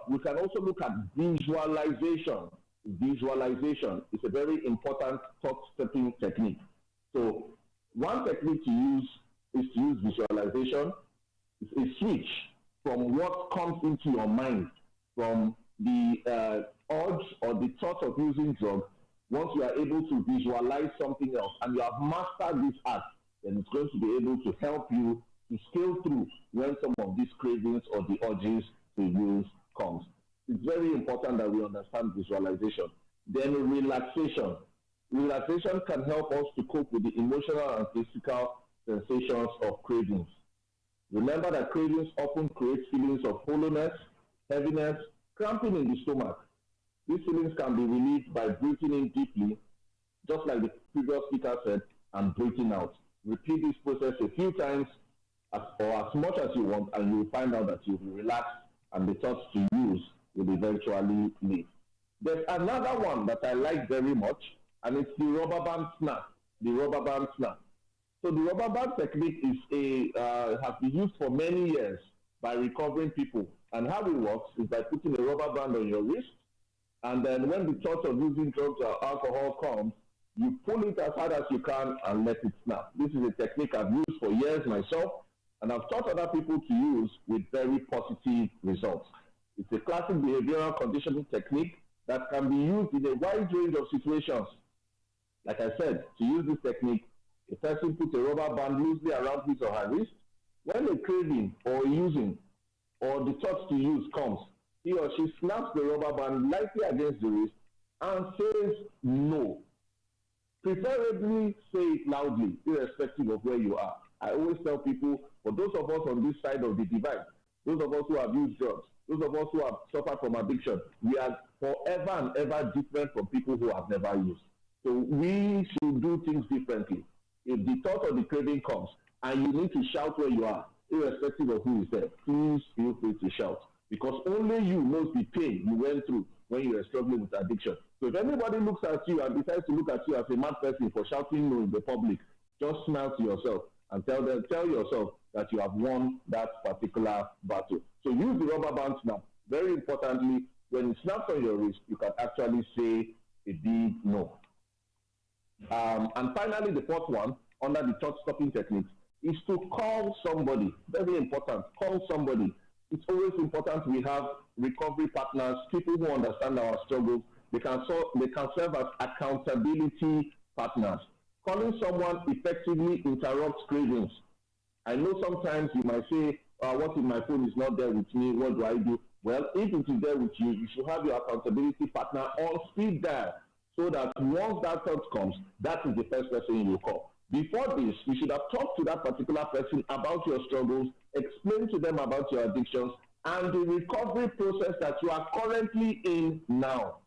We can also look at visualization. Visualization is a very important thought-stopping technique. So one technique to use is to use visualization. It's a switch from what comes into your mind, from the urge or the thought of using drugs. Once you are able to visualize something else and you have mastered this art, then it's going to be able to help you to scale through when some of these cravings or the urges to use comes. It's very important that we understand visualization. Then relaxation. Relaxation can help us to cope with the emotional and physical sensations of cravings. Remember that cravings often create feelings of hollowness, heaviness, cramping in the stomach. These feelings can be relieved by breathing in deeply, just like the previous speaker said, and breathing out. Repeat this process a few times or as much as you want, and you will find out that you'll be relaxed and the thoughts to use will eventually leave. There's another one that I like very much, and it's the rubber band snap. The rubber band snap. So the rubber band technique is has been used for many years by recovering people. And how it works is by putting a rubber band on your wrist, and then when the thought of using drugs or alcohol comes, you pull it as hard as you can and let it snap. This is a technique I've used for years myself, and I've taught other people to use with very positive results. It's a classic behavioral conditioning technique that can be used in a wide range of situations. Like I said, to use this technique, a person puts a rubber band loosely around his or her wrist. When a craving or using or the thought to use comes, he or she snaps the rubber band lightly against the wrist and says no. Preferably say it loudly, irrespective of where you are. I always tell people, for those of us on this side of the divide, those of us who have used drugs, those of us who have suffered from addiction, we are forever and ever different from people who have never used. So we should do things differently. If the thought or the craving comes and you need to shout where you are, irrespective of who is there, please feel free to shout. Because only you knows the pain you went through when you were struggling with addiction. So if anybody looks at you and decides to look at you as a mad person for shouting no in the public, just smile to yourself and tell yourself that you have won that particular battle. So use the rubber band snap. Very importantly, when it snaps on your wrist, you can actually say a big no. And finally, the fourth one, under the thought-stopping techniques, is to call somebody. Very important. Call somebody. It's always important we have recovery partners, people who understand our struggles. They can serve as accountability partners. Calling someone effectively interrupts cravings. I know sometimes you might say, what if my phone is not there with me? What do I do? Well, if it is there with you, you should have your accountability partner on speed dial, so that once that thought comes, that is the first person you call. Before this, you should have talked to that particular person about your struggles, explained to them about your addictions, and the recovery process that you are currently in now.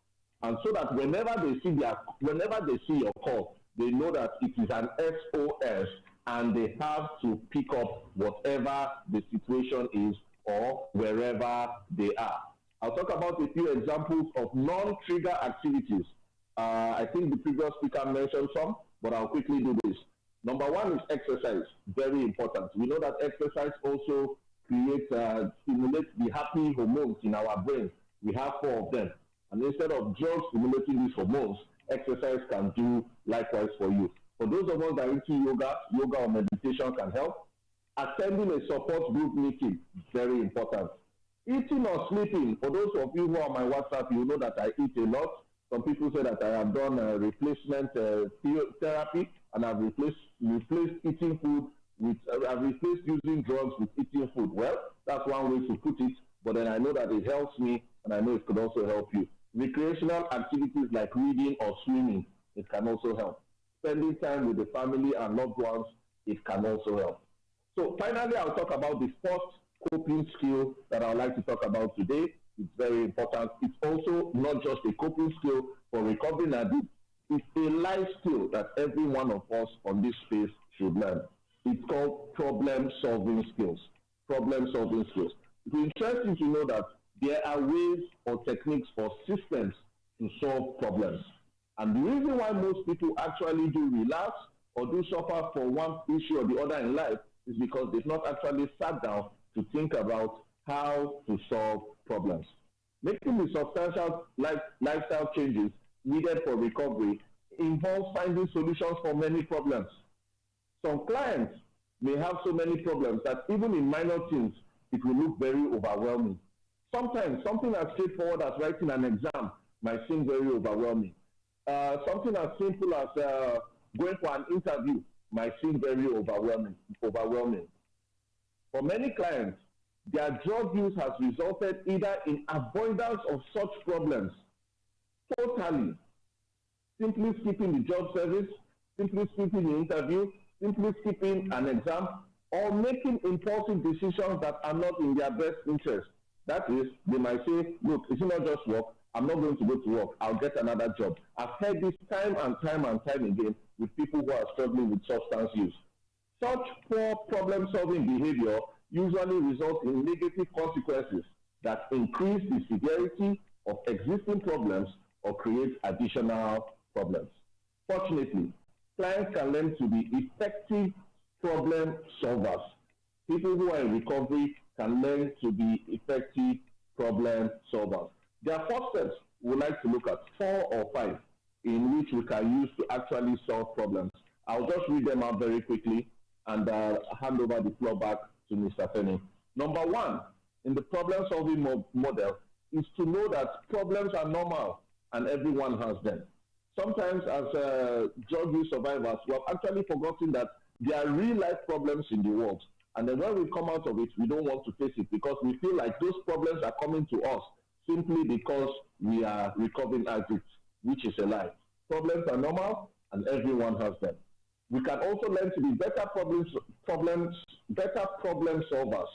And so that whenever they see your call, they know that it is an SOS and they have to pick up whatever the situation is or wherever they are. I'll talk about a few examples of non-trigger activities. I think the previous speaker mentioned some, but I'll quickly do this. Number one is exercise, very important. We know that exercise also stimulates the happy hormones in our brain. We have 4 of them. And instead of drugs stimulating these hormones, exercise can do likewise for you. For those of us that are into yoga or meditation can help. Attending a support group meeting, very important. Eating or sleeping, for those of you who are on my WhatsApp, you know that I eat a lot. Some people say that I have done replacement therapy, and I've replaced eating food with, I've replaced using drugs with eating food. Well, that's one way to put it, but then I know that it helps me, and I know it could also help you. Recreational activities like reading or swimming, it can also help. Spending time with the family and loved ones, it can also help. So finally, I'll talk about the first coping skill that I would like to talk about today. It's very important. It's also not just a coping skill for recovering addict. It's a life skill that every one of us on this space should learn. It's called problem-solving skills. Problem-solving skills. It's interesting to know that there are ways or techniques or systems to solve problems. And the reason why most people actually do relapse or do suffer for one issue or the other in life is because they've not actually sat down to think about how to solve problems. Making the substantial lifestyle changes needed for recovery involves finding solutions for many problems. Some clients may have so many problems that even in minor things, it will look very overwhelming. Sometimes something as straightforward as writing an exam might seem very overwhelming. Something as simple as going for an interview might seem very overwhelming. For many clients, their drug use has resulted either in avoidance of such problems totally, simply skipping the job service, simply skipping the interview, simply skipping an exam, or making impulsive decisions that are not in their best interest. That is, they might say, look, it's not just work, I'm not going to go to work, I'll get another job. I've heard this time and time again with people who are struggling with substance use. Such poor problem-solving behavior usually results in negative consequences that increase the severity of existing problems or create additional problems. Fortunately, clients can learn to be effective problem solvers. People who are in recovery can learn to be effective problem solvers. There are 4 steps we would like to look at, 4 or 5, in which we can use to actually solve problems. I'll just read them out very quickly and hand over the floor back to Mr. Fenny. Number 1, in the problem-solving model, is to know that problems are normal and everyone has them. Sometimes as drug use survivors, we have actually forgotten that there are real-life problems in the world. And then when we come out of it, we don't want to face it because we feel like those problems are coming to us simply because we are recovering addicts, which is a lie. Problems are normal and everyone has them. We can also learn to be better problem solvers.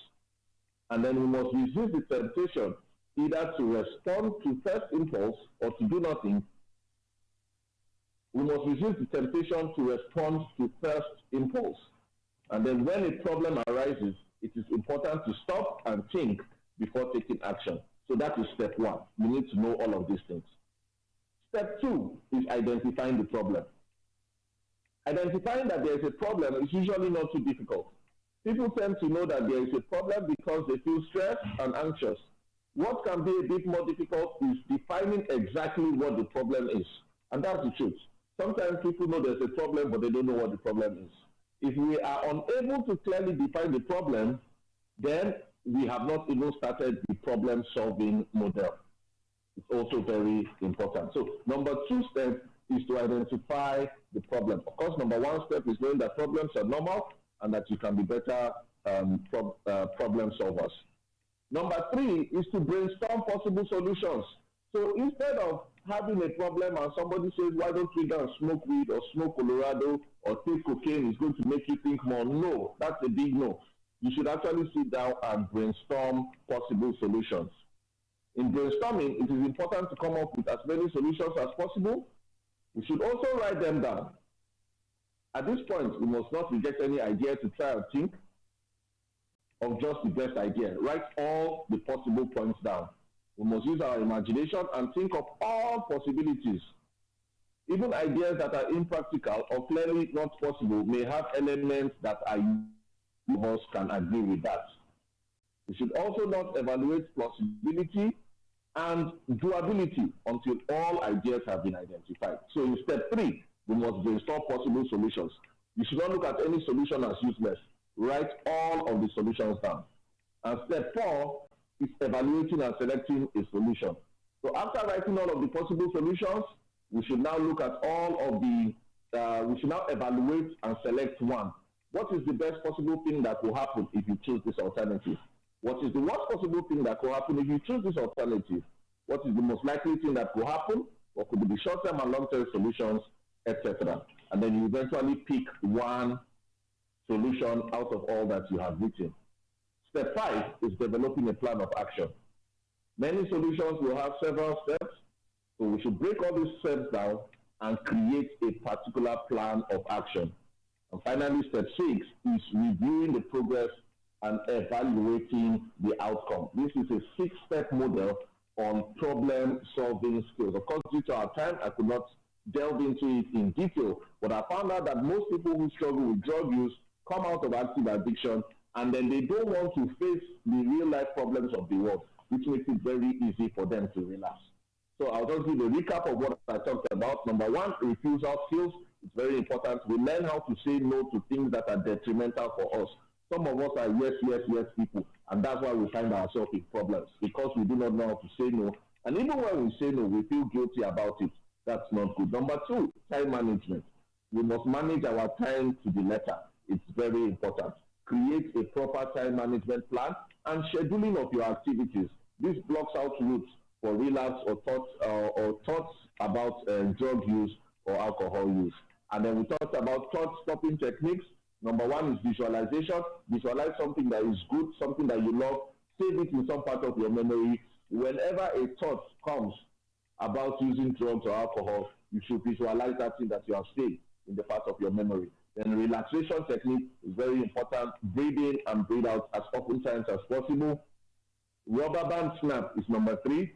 And then we must resist the temptation either to respond to first impulse or to do nothing. We must resist the temptation to respond to first impulse. And then when a problem arises, it is important to stop and think before taking action. So that is step 1. We need to know all of these things. Step 2 is identifying the problem. Identifying that there is a problem is usually not too difficult. People tend to know that there is a problem because they feel stressed and anxious. What can be a bit more difficult is defining exactly what the problem is. And that's the truth. Sometimes people know there's a problem, but they don't know what the problem is. If we are unable to clearly define the problem, then we have not even started the problem-solving model. It's also very important. So number 2 step is to identify the problem. Of course, number 1 step is knowing that problems are normal and that you can be better problem solvers. Number 3 is to brainstorm possible solutions. So instead of having a problem and somebody says, why don't we go and smoke weed or smoke Colorado or take cocaine, is going to make you think more. No, that's a big no. You should actually sit down and brainstorm possible solutions. In brainstorming, it is important to come up with as many solutions as possible. We should also write them down. At this point, we must not reject any idea to try and think of just the best idea. Write all the possible points down. We must use our imagination and think of all possibilities. Even ideas that are impractical or clearly not possible may have elements that of us can agree with that. We should also not evaluate plausibility and doability until all ideas have been identified. So in step 3, we must brainstorm possible solutions. You should not look at any solution as useless. Write all of the solutions down. And step 4 is evaluating and selecting a solution. So after writing all of the possible solutions, we should now look at all of the, we should now evaluate and select one. What is the best possible thing that will happen if you choose this alternative? What is the worst possible thing that will happen if you choose this alternative? What is the most likely thing that will happen? What could be the short-term and long-term solutions, etc. And then you eventually pick one solution out of all that you have written. Step 5 is developing a plan of action. Many solutions will have several steps, so we should break all these steps down and create a particular plan of action. And finally, step 6 is reviewing the progress and evaluating the outcome. This is a 6-step model on problem-solving skills. Of course, due to our time, I could not delve into it in detail. But I found out that most people who struggle with drug use come out of active addiction and then they don't want to face the real life problems of the world, which makes it very easy for them to relapse. So I'll just give a recap of what I talked about. Number one, refusal skills. It's very important. We learn how to say no to things that are detrimental for us. Some of us are yes, yes, yes people, and that's why we find ourselves in problems because we do not know how to say no. And even when we say no, we feel guilty about it. That's not good. Number two, time management. We must manage our time to the letter. It's very important. Create a proper time management plan and scheduling of your activities. This blocks out routes for relapse or thoughts about drug use or alcohol use. And then we talked about thought stopping techniques. Number one is visualization. Visualize something that is good, something that you love. Save it in some part of your memory. Whenever a thought comes about using drugs or alcohol, you should visualize that thing that you have saved in the part of your memory. Then relaxation technique is very important. Breathe in and breathe out as often times as possible. Rubber band snap is number three,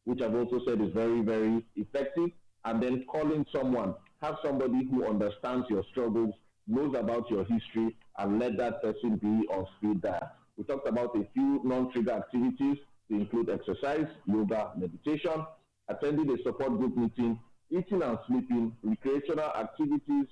which I've also said is very, very effective. And then calling someone. Have somebody who understands your struggles, knows about your history, and let that person be on speed dial. We talked about a few non-trigger activities to include exercise, yoga, meditation, attending a support group meeting, eating and sleeping, recreational activities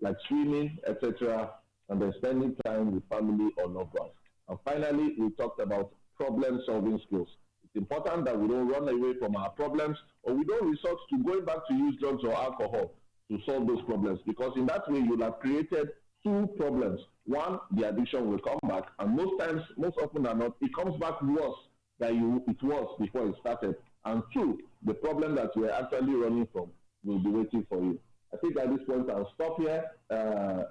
like swimming, etc., and then spending time with family or loved ones. And finally, we talked about problem-solving skills. It's important that we don't run away from our problems or we don't resort to going back to use drugs or alcohol to solve those problems, because in that way you'll have created two problems. One, the addiction will come back, and most times, most often than not, it comes back worse than it was before it started. And two, the problem that you're actually running from will be waiting for you. I think at this point I'll stop here,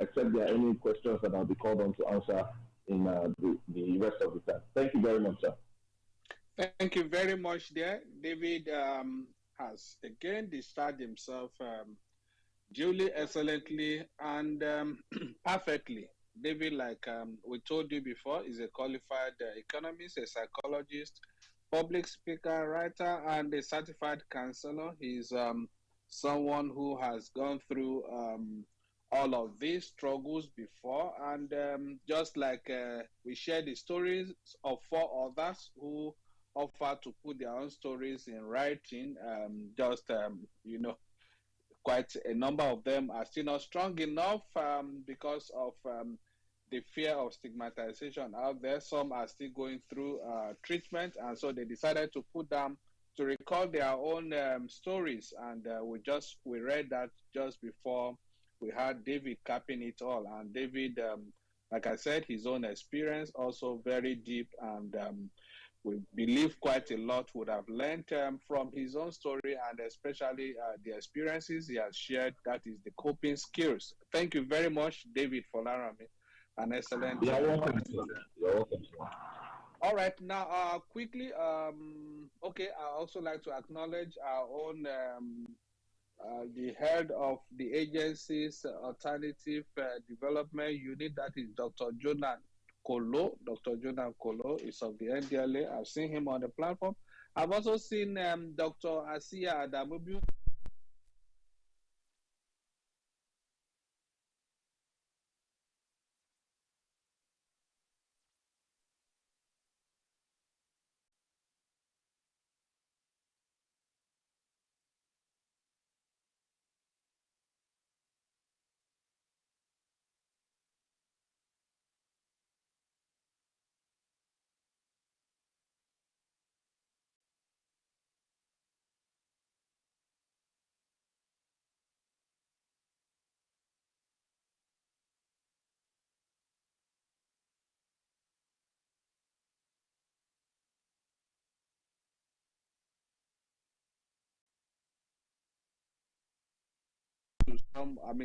except there are any questions that I'll be called on to answer in the rest of the time. Thank you very much, sir. Thank you very much, there. David has again discharged himself duly, excellently, and perfectly. David, like we told you before, is a qualified economist, a psychologist, public speaker, writer, and a certified counselor. He's someone who has gone through all of these struggles before, and just like we shared the stories of 4 others who offered to put their own stories in writing, you know, quite a number of them are still not strong enough because of the fear of stigmatization out there. Some are still going through treatment, and so they decided to put them to record their own stories. And we read that just before we had David capping it all. And David, like I said, his own experience also very deep, and we believe quite a lot would have learned from his own story, and especially the experiences he has shared. That is the coping skills. Thank you very much, David Folarami. An excellent. You're welcome. You're welcome. All right, now quickly, okay, I also like to acknowledge our own the head of the agency's alternative development unit, that is Dr. Jonah Kolo. Dr. Jonah Kolo is of the NDLA. I've seen him on the platform. I've also seen Dr. Asiya Adamubu.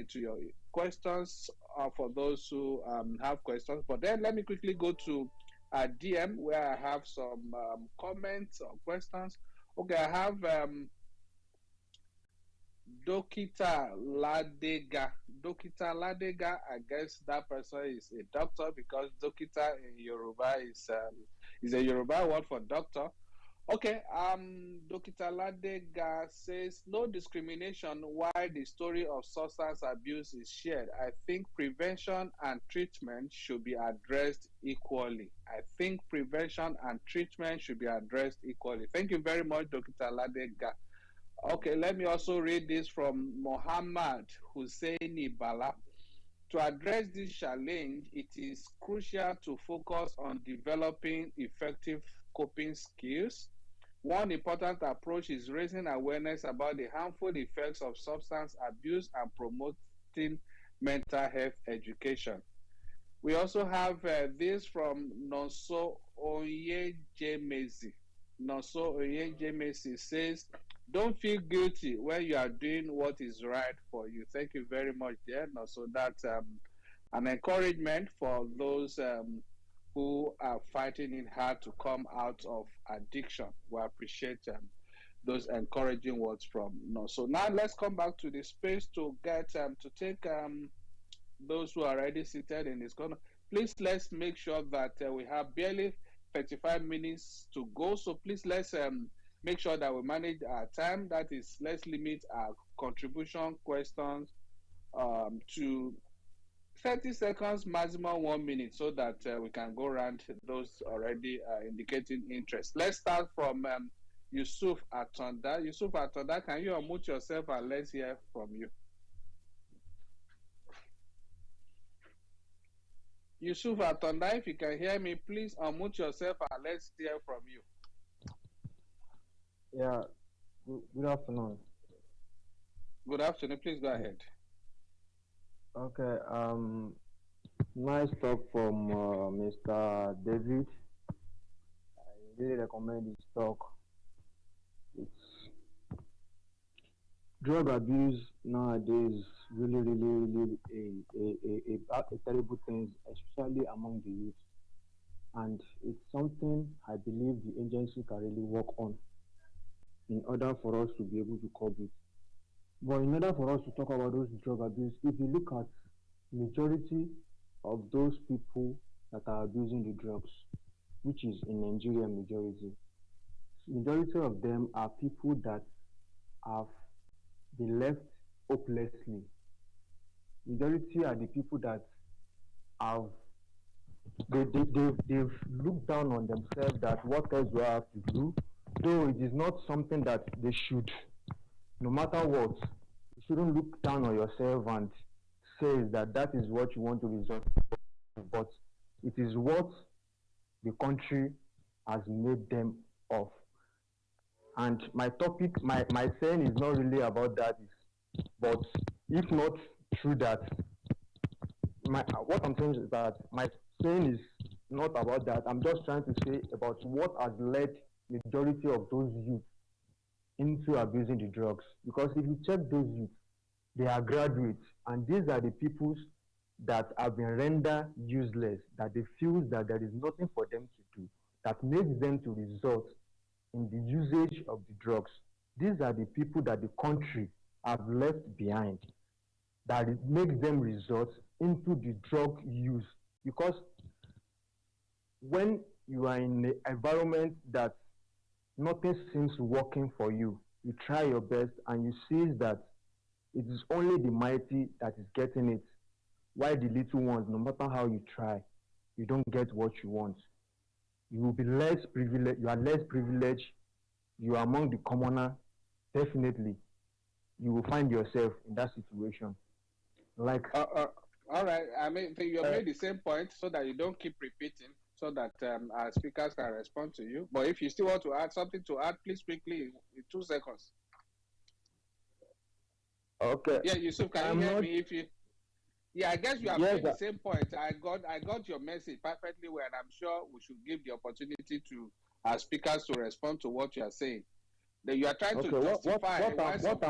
To your questions for those who have questions. But then let me quickly go to DM where I have some comments or questions. Okay, I have Dokita Ladega. Dokita Ladega, I guess that person is a doctor, because Dokita in Yoruba is a Yoruba word for doctor. Okay, Dr. Ladega says no discrimination while the story of substance abuse is shared. I think prevention and treatment should be addressed equally. I think prevention and treatment should be addressed equally. Thank you very much, Dr. Ladega. Okay, let me also read this from Mohammad Husseini Bala. To address this challenge, it is crucial to focus on developing effective coping skills. One important approach is raising awareness about the harmful effects of substance abuse and promoting mental health education. We also have this from Nonso Oyejemezi. Nonso Oyejemezi says, don't feel guilty when you are doing what is right for you. Thank you very much there. So that's an encouragement for those who are fighting it hard to come out of addiction. We appreciate those encouraging words from No. So now let's come back to the space to get to take those who are already seated in this corner. Please let's make sure that we have barely 35 minutes to go. So please let's make sure that we manage our time. That is, let's limit our contribution questions to 30 seconds, maximum 1 minute, so that we can go around those already indicating interest. Let's start from Yusuf Atonda. Yusuf Atonda, can you unmute yourself and let's hear from you? Yusuf Atonda, if you can hear me, please unmute yourself and let's hear from you. Yeah, good afternoon. Good afternoon, please go ahead. Okay, nice talk from Mr. David. I really recommend his talk. It's drug abuse nowadays really a terrible thing, especially among the youth. And it's something I believe the agency can really work on in order for us to be able to cope with. But in order for us to talk about those drug abuse, if you look at majority of those people that are abusing the drugs, which is in Nigeria majority of them are people that have been left hopelessly. Majority are the people that have they've looked down on themselves, that what else do I have to do? Though it is not something that they should, no matter what, you shouldn't look down on yourself and say that that is what you want to resort to, but it is what the country has made them of. And my topic, my saying is not really about that, but if not through that, what I'm saying is that my saying is not about that. I'm just trying to say about what has led majority of those youth into abusing the drugs. Because if you check those youth, they are graduates, and these are the people that have been rendered useless, that they feel that there is nothing for them to do, that makes them to resort in the usage of the drugs. These are the people that the country have left behind, that it makes them resort into the drug use. Because when you are in an environment that nothing seems working for you, you try your best and you see that it is only the mighty that is getting it, while the little ones, no matter how you try, you don't get what you want. You will be less privileged, you are less privileged, you are among the commoner, definitely. You will find yourself in that situation. Like all right, I mean, you made the same point so that you don't keep repeating, so that our speakers can respond to you. But if you still want to add something to add, please quickly in 2 seconds. Okay. Yeah, Yusuf, can you hear me? If you, yeah, I guess you have made the same point. I got your message perfectly well, and I'm sure we should give the opportunity to our speakers to respond to what you are saying. That you are trying to justify what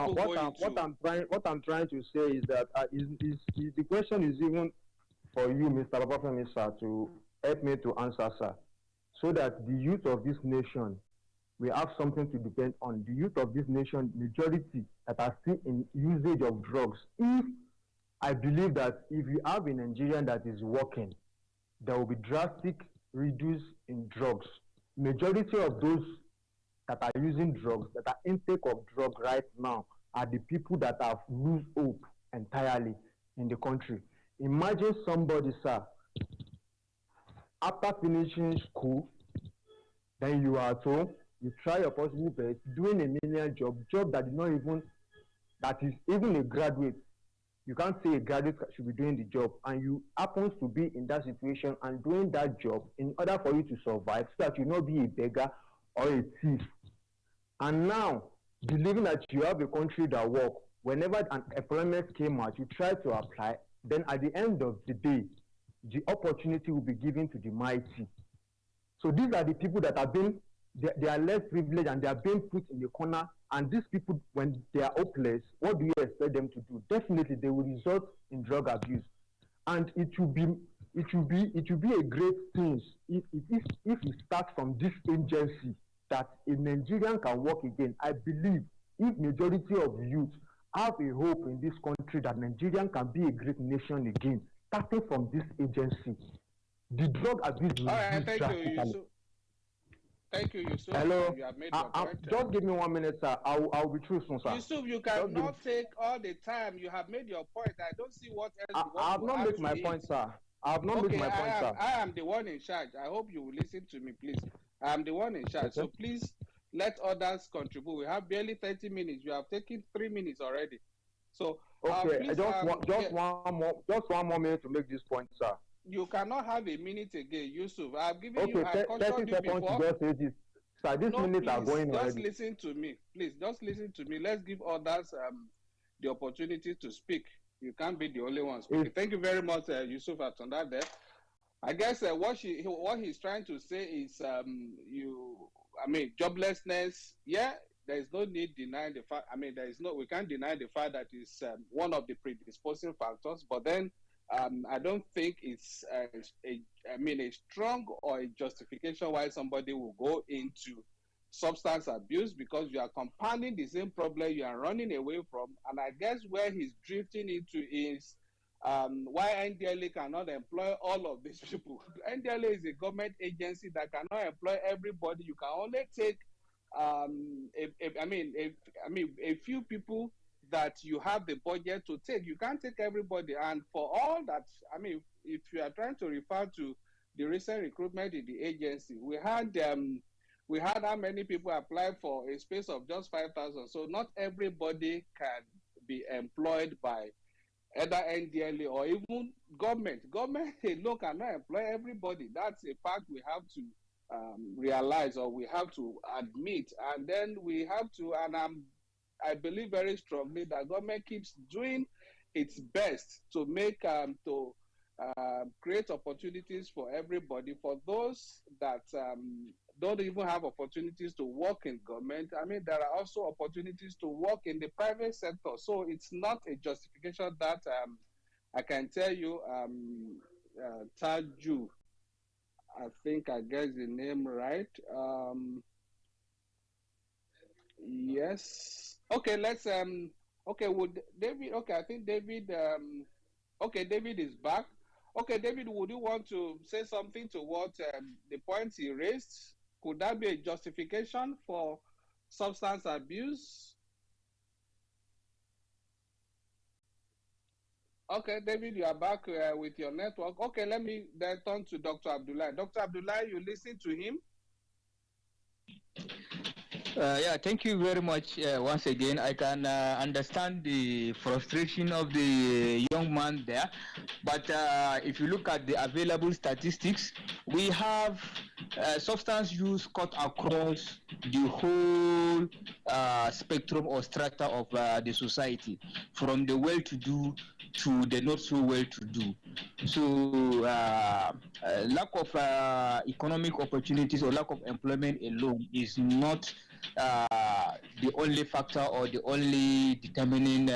I'm trying to say is that the question is even for you, Mr. Babafemi, sir, to help me to answer, sir, so that the youth of this nation will have something to depend on. The youth of this nation, majority that are still in usage of drugs. If I believe that if you have a Nigerian that is working, there will be drastic reduce in drugs. Majority of those that are using drugs, that are intake of drug right now, are the people that have lose hope entirely in the country. Imagine somebody, sir, after finishing school, then you are at home, you try your possible best, doing a menial job that is not even, that is even a graduate. You can't say a graduate should be doing the job, and you happens to be in that situation and doing that job in order for you to survive, so that you not be a beggar or a thief. And now, believing that you have a country that works, whenever an employment came out, you try to apply, then at the end of the day, the opportunity will be given to the mighty. So these are the people that have been, they are less privileged and they are being put in the corner. And these people, when they are hopeless, what do you expect them to do? Definitely, they will result in drug abuse. And it will be a great thing if it starts from this agency, that a Nigerian can work again. I believe if majority of youth have a hope in this country that Nigerian can be a great nation again, starting from this agency, the drug abuse will reduce drastically. Thank you, Yusuf. Hello. You have made your point. Just give me 1 minute, sir. I'll be true soon, sir. Yusuf, you cannot take all the time. You have made your point. I don't see what else. I have not made my point, sir. I have not made my point, sir. I am the one in charge. I hope you will listen to me, please. I am the one in charge. Okay. So please let others contribute. We have barely 30 minutes. You have taken 3 minutes already. So okay, please, just one more minute to make this point, sir. You cannot have a minute again, Yusuf. I've given you. Okay, 30 seconds to just say this. Sir, these minutes are going already. Just listen to me, please. Just listen to me. Let's give others the opportunity to speak. You can't be the only one speaking. Thank you very much, Yusuf Atanda there. I guess what he's trying to say is joblessness. Yeah, there is no need denying the fact. We can't deny the fact that it's one of the predisposing factors. But then I don't think it's a strong or a justification why somebody will go into substance abuse, because you are compounding the same problem you are running away from. And I guess where he's drifting into is why NDLA cannot employ all of these people. NDLA is a government agency that cannot employ everybody. You can only take a few people that you have the budget to take. You can't take everybody. And for all that, if you are trying to refer to the recent recruitment in the agency, we had how many people apply for a space of just 5,000. So not everybody can be employed by either NDLA or even government. Government alone cannot employ everybody. That's a fact we have to realize, or we have to admit. And then we have to, and I believe very strongly that government keeps doing its best to make create opportunities for everybody. For those that don't even have opportunities to work in government, there are also opportunities to work in the private sector. So it's not a justification that I can tell you, Taju, I think I get the name right. Yes. Okay, let's would David, I think David David is back. Okay, David, would you want to say something to what the points he raised? Could that be a justification for substance abuse? Okay, David, you are back with your network. Okay, let me then turn to Dr. Abdullah. Dr. Abdullah, you listen to him? Thank you very much once again. I can understand the frustration of the young man there, but if you look at the available statistics, we have substance use cut across the whole spectrum or strata of the society, from the well-to-do to the not so well-to-do. So lack of economic opportunities or lack of employment alone is not the only factor or the only determining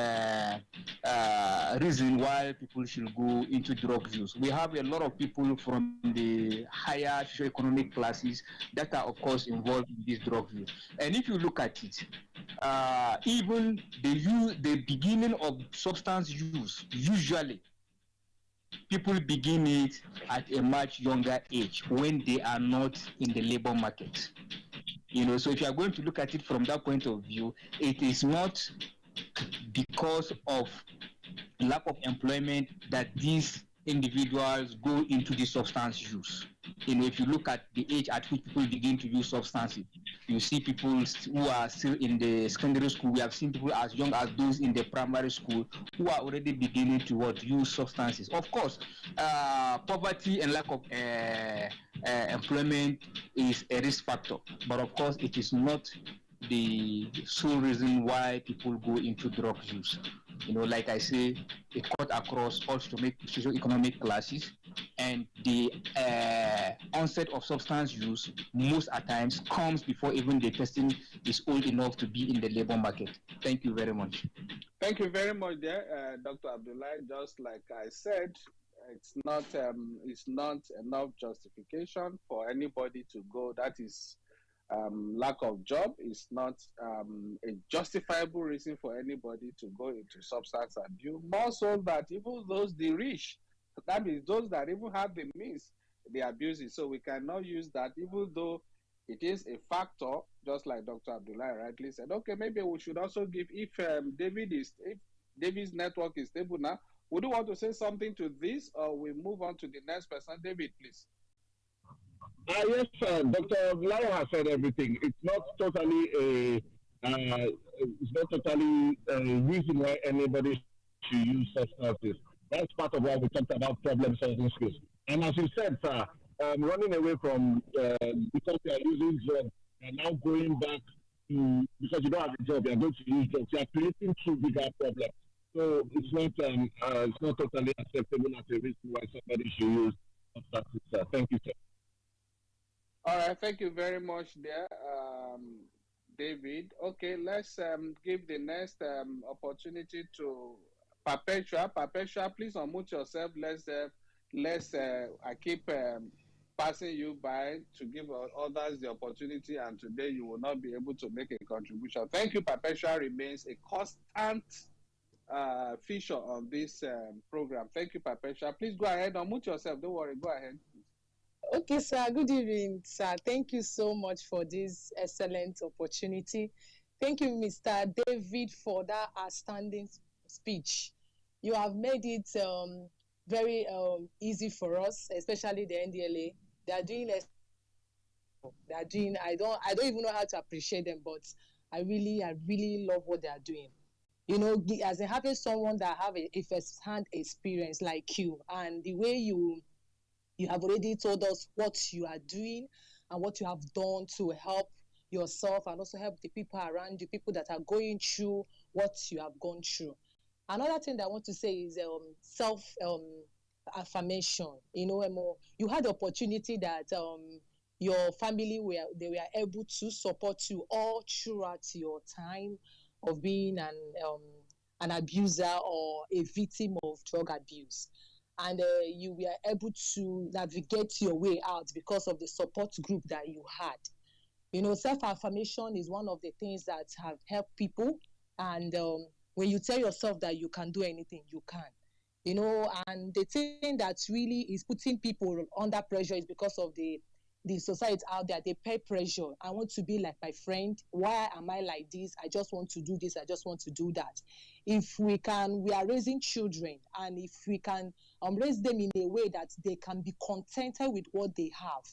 reason why people should go into drug use. We have a lot of people from the higher socioeconomic classes that are, of course, involved in this drug use. And if you look at it, even the beginning of substance use, usually people begin it at a much younger age when they are not in the labor market. So if you are going to look at it from that point of view, it is not because of lack of employment that these individuals go into the substance use. If you look at the age at which people begin to use substances, you see people who are still in the secondary school. We have seen people as young as those in the primary school who are already beginning to use substances. Of course, poverty and lack of employment is a risk factor, but of course it is not the sole reason why people go into drug use. Like I say, it cut across all socio-economic classes, and the onset of substance use most at times comes before even the person is old enough to be in the labor market. Thank you very much. Thank you very much, there, Dr. Abdullahi. Just like I said, it's not enough justification for anybody to go. That is lack of job is not a justifiable reason for anybody to go into substance abuse. More so that even those the rich, that means those that even have the means, they abuse it. So we cannot use that, even though it is a factor, just like Dr. Abdullahi rightly said. Okay, maybe we should also give, if David's network is stable now, would you want to say something to this, or we move on to the next person? David, please. Yes, Dr. Abdullahi has said everything. It's not totally a reason why anybody should use substances. That's part of why we talked about problem-solving skills. And as you said, sir, running away from because you are using drugs and now going back to, because you don't have a job, you are going to use drugs. You are creating two bigger problems. So it's not totally acceptable as a reason why somebody should use substances, sir. Thank you, sir. All right, thank you very much there, David. Okay, let's give the next opportunity to Perpetua. Perpetua, please unmute yourself. I keep passing you by to give others the opportunity, and today you will not be able to make a contribution. Thank you. Perpetua remains a constant feature on this program. Thank you, Perpetua. Please go ahead, unmute yourself. Don't worry, go ahead. Okay, sir. Good evening, sir. Thank you so much for this excellent opportunity. Thank you, Mr. David, for that outstanding speech. You have made it very easy for us, especially the NDLA. They are doing. I don't even know how to appreciate them, but I really love what they are doing. As having someone that have a first-hand experience like you, and the way you have already told us what you are doing and what you have done to help yourself and also help the people around you, people that are going through what you have gone through. Another thing that I want to say is self-affirmation. You had the opportunity that your family were able to support you all throughout your time of being an abuser or a victim of drug abuse. And you were able to navigate your way out because of the support group that you had. Self-affirmation is one of the things that have helped people. And when you tell yourself that you can do anything, you can. And the thing that really is putting people under pressure is because of the society out there. They pay pressure. I want to be like my friend. Why am I like this? I just want to do this. I just want to do that. If we are raising children, and if we can raise them in a way that they can be contented with what they have,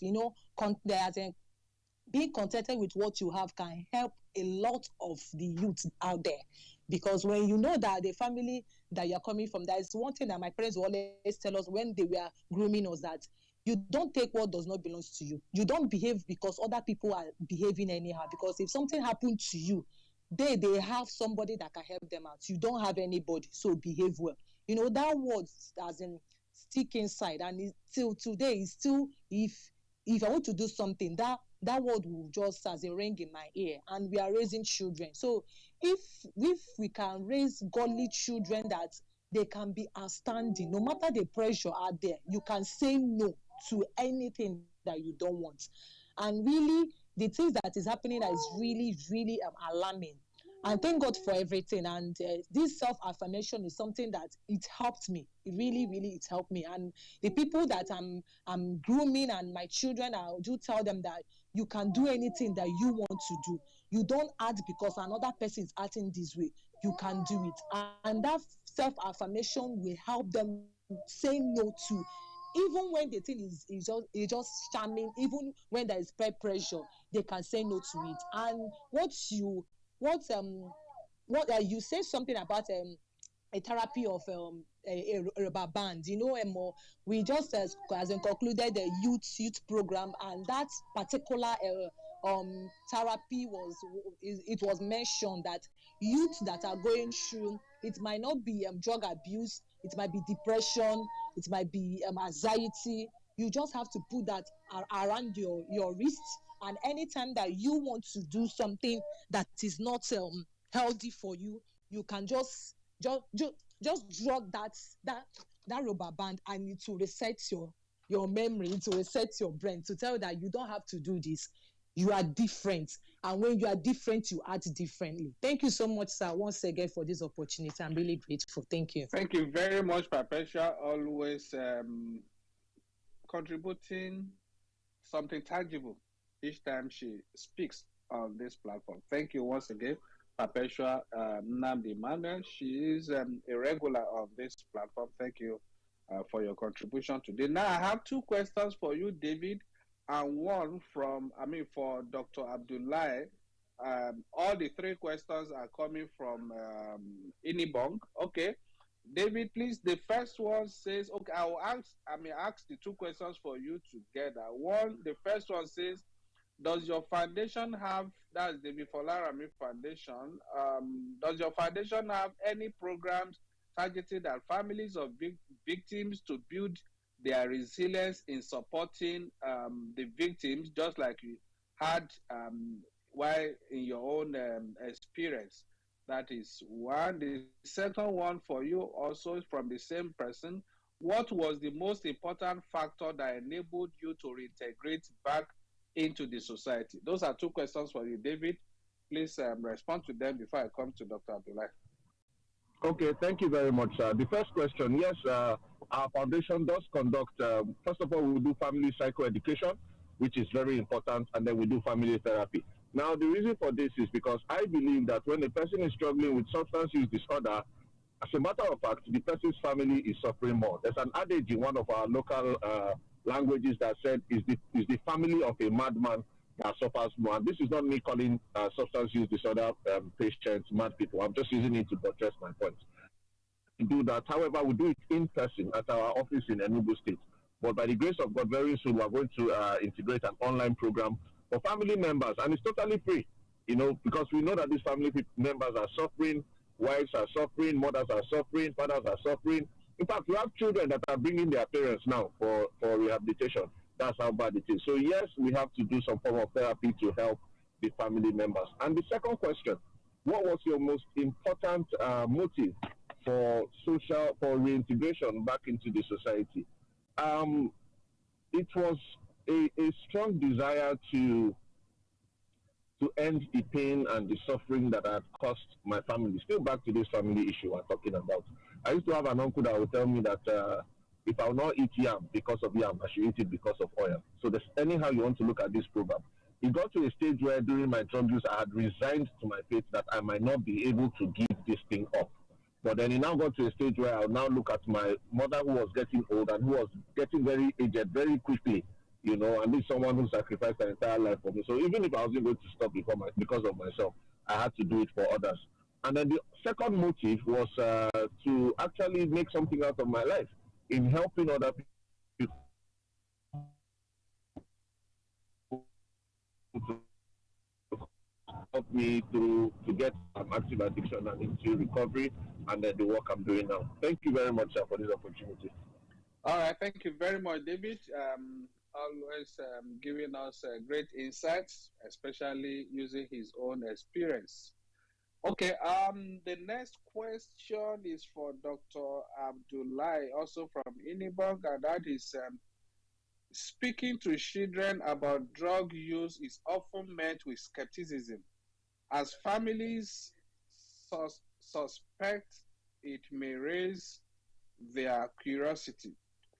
being contented with what you have can help a lot of the youth out there. Because when you know that the family that you're coming from, that is one thing that my parents always tell us when they were grooming us, that you don't take what does not belong to you. You don't behave because other people are behaving anyhow. Because if something happened to you, they have somebody that can help them out. You don't have anybody, so behave well. That word doesn't stick inside, and till today is still, if I want to do something, that word will just as a ring in my ear. And we are raising children. So if we can raise godly children that they can be outstanding, no matter the pressure out there, you can say no to anything that you don't want. And really, the things that is happening that is really, really alarming. And thank God for everything. And this self-affirmation is something that it helped me. It really, really, it helped me. And the people that I'm grooming and my children, I do tell them that You can do anything that you want to do. You don't act because another person is acting this way. You can do it. And that self-affirmation will help them say no to, even when the thing is just charming, even when there is peer pressure, they can say no to it. And you say something about a therapy of a rubber band. We just as in concluded the youth program, and that particular therapy was mentioned that youth that are going through, it might not be drug abuse, it might be depression, it might be anxiety. You just have to put that around your wrist, and anytime that you want to do something that is not healthy for you, you can just drug that rubber band, and it will reset your memory, it will reset your brain to tell you that you don't have to do this. You are different, and when you are different, you act differently. Thank you so much, sir, once again for this opportunity. I'm really grateful. Thank you. Thank you very much, Perpetua. Always contributing something tangible each time she speaks on this platform. Thank you once again, Perpetua Nnamdi Emmanuel. She is a regular of this platform. Thank you for your contribution today. Now, I have two questions for you, David, and one for Dr. Abdullahi. All the three questions are coming from Inibong. Okay. David, please, the first one says, okay, I may ask the two questions for you together. The first one says, does your foundation have, that's the Bifolarami Foundation, does your foundation have any programs targeted at families of victims to build their resilience in supporting the victims, just like you had while in your own experience? That is one. The second one for you, also from the same person, what was the most important factor that enabled you to reintegrate back into the society? Those are two questions for you, David. Please respond to them before I come to Dr. Abdullahi. Okay, thank you very much. The first question, yes, our foundation does conduct, first of all, we do family psychoeducation, which is very important, and then we do family therapy. Now, the reason for this is because I believe that when a person is struggling with substance use disorder, as a matter of fact, the person's family is suffering more. There's an adage in one of our local languages that said, is the family of a madman that suffers more. And this is not me calling substance use disorder patients mad people. I'm just using it to buttress my point. To do that, however, we do it in person at our office in Enugu State. But by the grace of God, very soon we're going to integrate an online program for family members, and it's totally free, because we know that these family members are suffering, wives are suffering, mothers are suffering, fathers are suffering. In fact, we have children that are bringing their parents now for rehabilitation. That's how bad it is. So yes, we have to do some form of therapy to help the family members. And the second question, what was your most important motive for reintegration back into the society? It was a strong desire to end the pain and the suffering that had caused my family. Still back to this family issue we're talking about. I used to have an uncle that would tell me that if I will not eat yam because of yam, I should eat it because of oil. So there's anyhow you want to look at this program. It got to a stage where during my drug use, I had resigned to my fate that I might not be able to give this thing up. But then it now got to a stage where I'll now look at my mother who was getting old and who was getting very aged very quickly, and this is someone who sacrificed her entire life for me. So even if I wasn't going to stop because of myself, I had to do it for others. And then the second motive was to actually make something out of my life in helping other people to help me to get active addiction and into recovery, and then the work I'm doing now. Thank you very much, sir, for this opportunity. All right, thank you very much, David. Always giving us great insights, especially using his own experience. Okay, the next question is for Dr. Abdullahi, also from Inibong, and that is speaking to children about drug use is often met with skepticism, as families suspect it may raise their curiosity.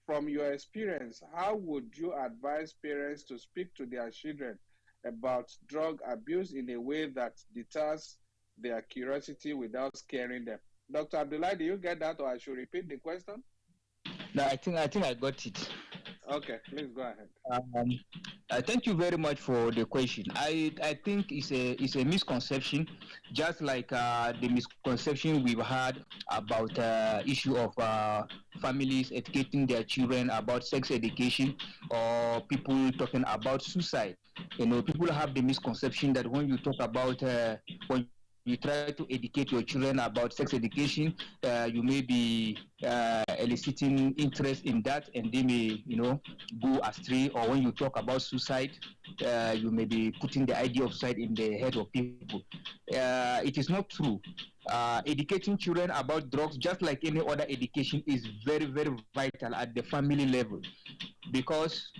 From your experience, how would you advise parents to speak to their children about drug abuse in a way that deters their curiosity without scaring them. Dr. Abdullah, do you get that, or I should repeat the question? No, I think I got it. Okay, please go ahead. Thank you very much for the question. I think it's a misconception, just like the misconception we've had about issue of families educating their children about sex education, or people talking about suicide. You know, people have the misconception that when you talk about when you try to educate your children about sex education, you may be eliciting interest in that, and they may, you know, go astray. Or when you talk about suicide, you may be putting the idea of suicide in the head of people. It is not true. Educating children about drugs, just like any other education, is very, very vital at the family level, because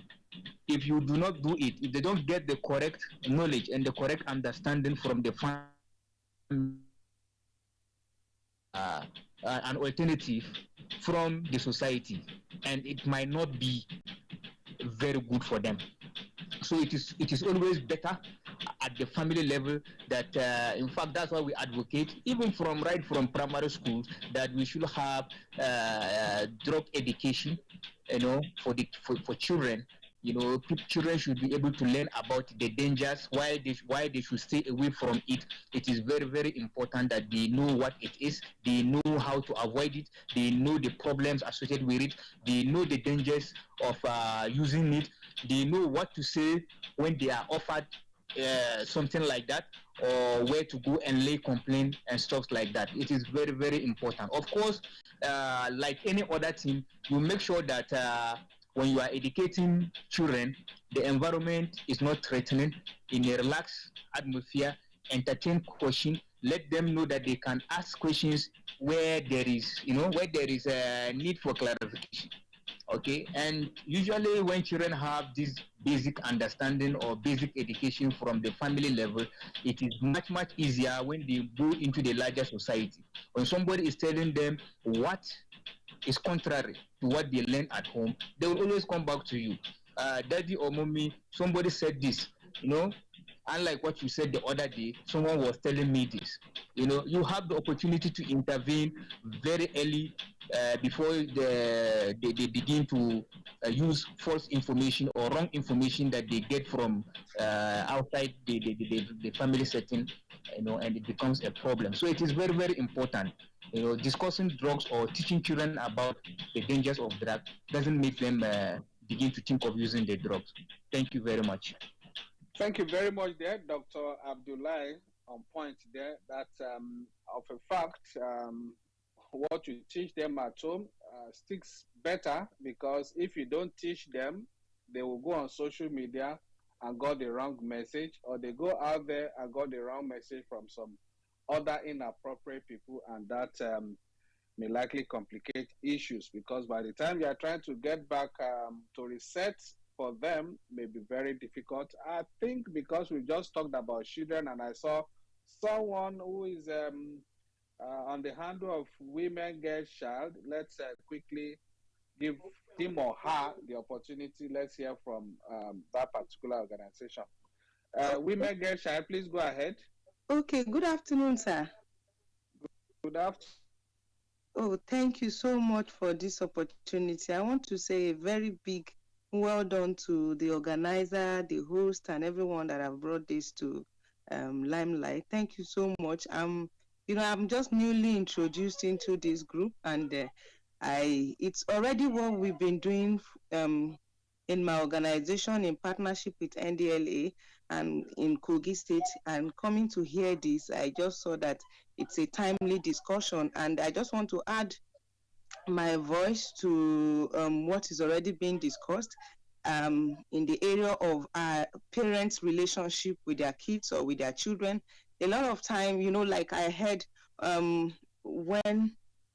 if you do not do it, if they don't get the correct knowledge and the correct understanding from the family, an alternative from the society, and it might not be very good for them. So it is always better at the family level that in fact that's why we advocate, even from right from primary school, that we should have drug education, you know, for children. You know, children should be able to learn about the dangers, why they should stay away from it. It is very, very important that they know what it is, they know how to avoid it, they know the problems associated with it, they know the dangers of using it, they know what to say when they are offered something like that, or where to go and lay complaint and stuff like that. It is very, very important. Of course, like any other thing, you make sure that when you are educating children, the environment is not threatening, in a relaxed atmosphere, entertain question, let them know that they can ask questions where there is, you know, where there is a need for clarification. Okay, and usually when children have this basic understanding or basic education from the family level, it is much, much easier when they go into the larger society. When somebody is telling them what is contrary to what they learn at home, they will always come back to you. Daddy or mommy, somebody said this, you know, unlike what you said the other day, someone was telling me this. You know, you have the opportunity to intervene very early before they begin to use false information or wrong information that they get from outside the family setting, you know, and it becomes a problem. So it is very, very important. You know, discussing drugs or teaching children about the dangers of drugs doesn't make them begin to think of using the drugs. Thank you very much. Thank you very much there, Dr. Abdullah, on point there, that of a fact, what you teach them at home sticks better, because if you don't teach them, they will go on social media and got the wrong message, or they go out there and got the wrong message from some other inappropriate people, and that may likely complicate issues, because by the time you are trying to get back to reset for them may be very difficult. I think because we just talked about children, and I saw someone who is on the handle of Women Girls Child. Let's quickly give him or her the opportunity. Let's hear from that particular organization. Women Girls Child, please go ahead. Okay, good afternoon, sir. Good afternoon. Oh, thank you so much for this opportunity. I want to say a very big well done to the organizer, the host, and everyone that have brought this to limelight. Thank you so much. I'm just newly introduced into this group, and it's already what we've been doing in my organization in partnership with NDLA and in Kogi State. And coming to hear this, I just saw that it's a timely discussion, and I just want to add my voice to what is already being discussed in the area of parents' relationship with their kids or with their children. A lot of time, like I heard when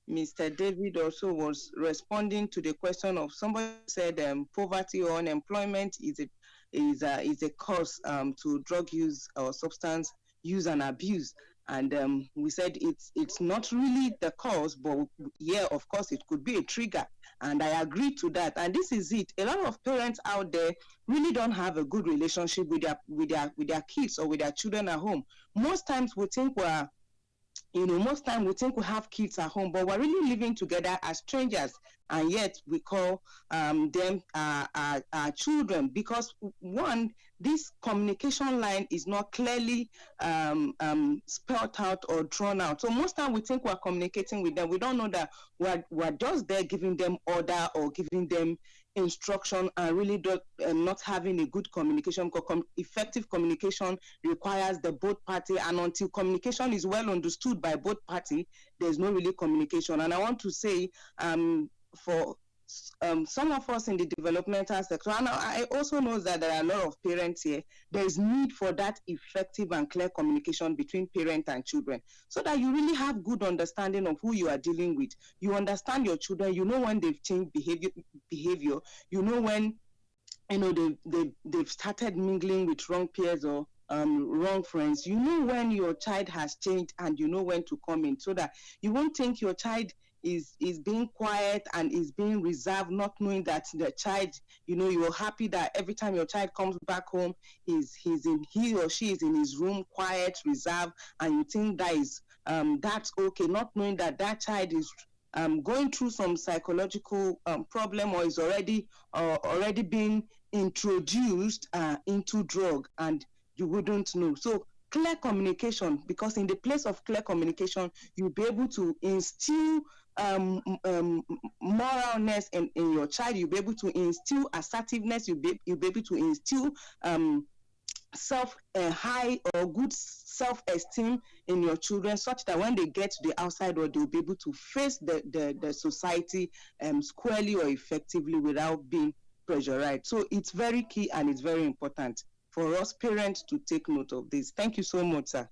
Mr. David also was responding to the question of somebody said poverty or unemployment is a cause to drug use or substance use and abuse. And we said it's not really the cause, but yeah, of course, it could be a trigger. And I agree to that. And this is it. A lot of parents out there really don't have a good relationship with their kids or with their children at home. Most times we think most time we think we have kids at home, but we're really living together as strangers, and yet we call them our children, because one, this communication line is not clearly spelled out or drawn out. So most time we think we're communicating with them. We don't know that we're just there giving them order or giving them instruction, and really not having a good communication, because effective communication requires the both party, and until communication is well understood by both party, there's no really communication. And I want to say for some of us in the developmental sector, and I also know that there are a lot of parents here, there is need for that effective and clear communication between parent and children, so that you really have good understanding of who you are dealing with. You understand your children, you know when they've changed behavior, you know when they've started mingling with wrong peers or wrong friends. You know when your child has changed, and you know when to come in, so that you won't think your child is being quiet and is being reserved, not knowing that the child, you're happy that every time your child comes back home, he or she is in his room, quiet, reserved, and you think that is that's okay, not knowing that that child is going through some psychological problem, or is already being introduced into drug, and you wouldn't know. So clear communication, because in the place of clear communication, you'll be able to instill moralness in your child. You'll be able to instill assertiveness. You'll be able to instill high or good self-esteem in your children, such that when they get to the outside world, they'll be able to face the society squarely or effectively without being pressurized. So it's very key, and it's very important for us parents to take note of this. Thank you so much, sir.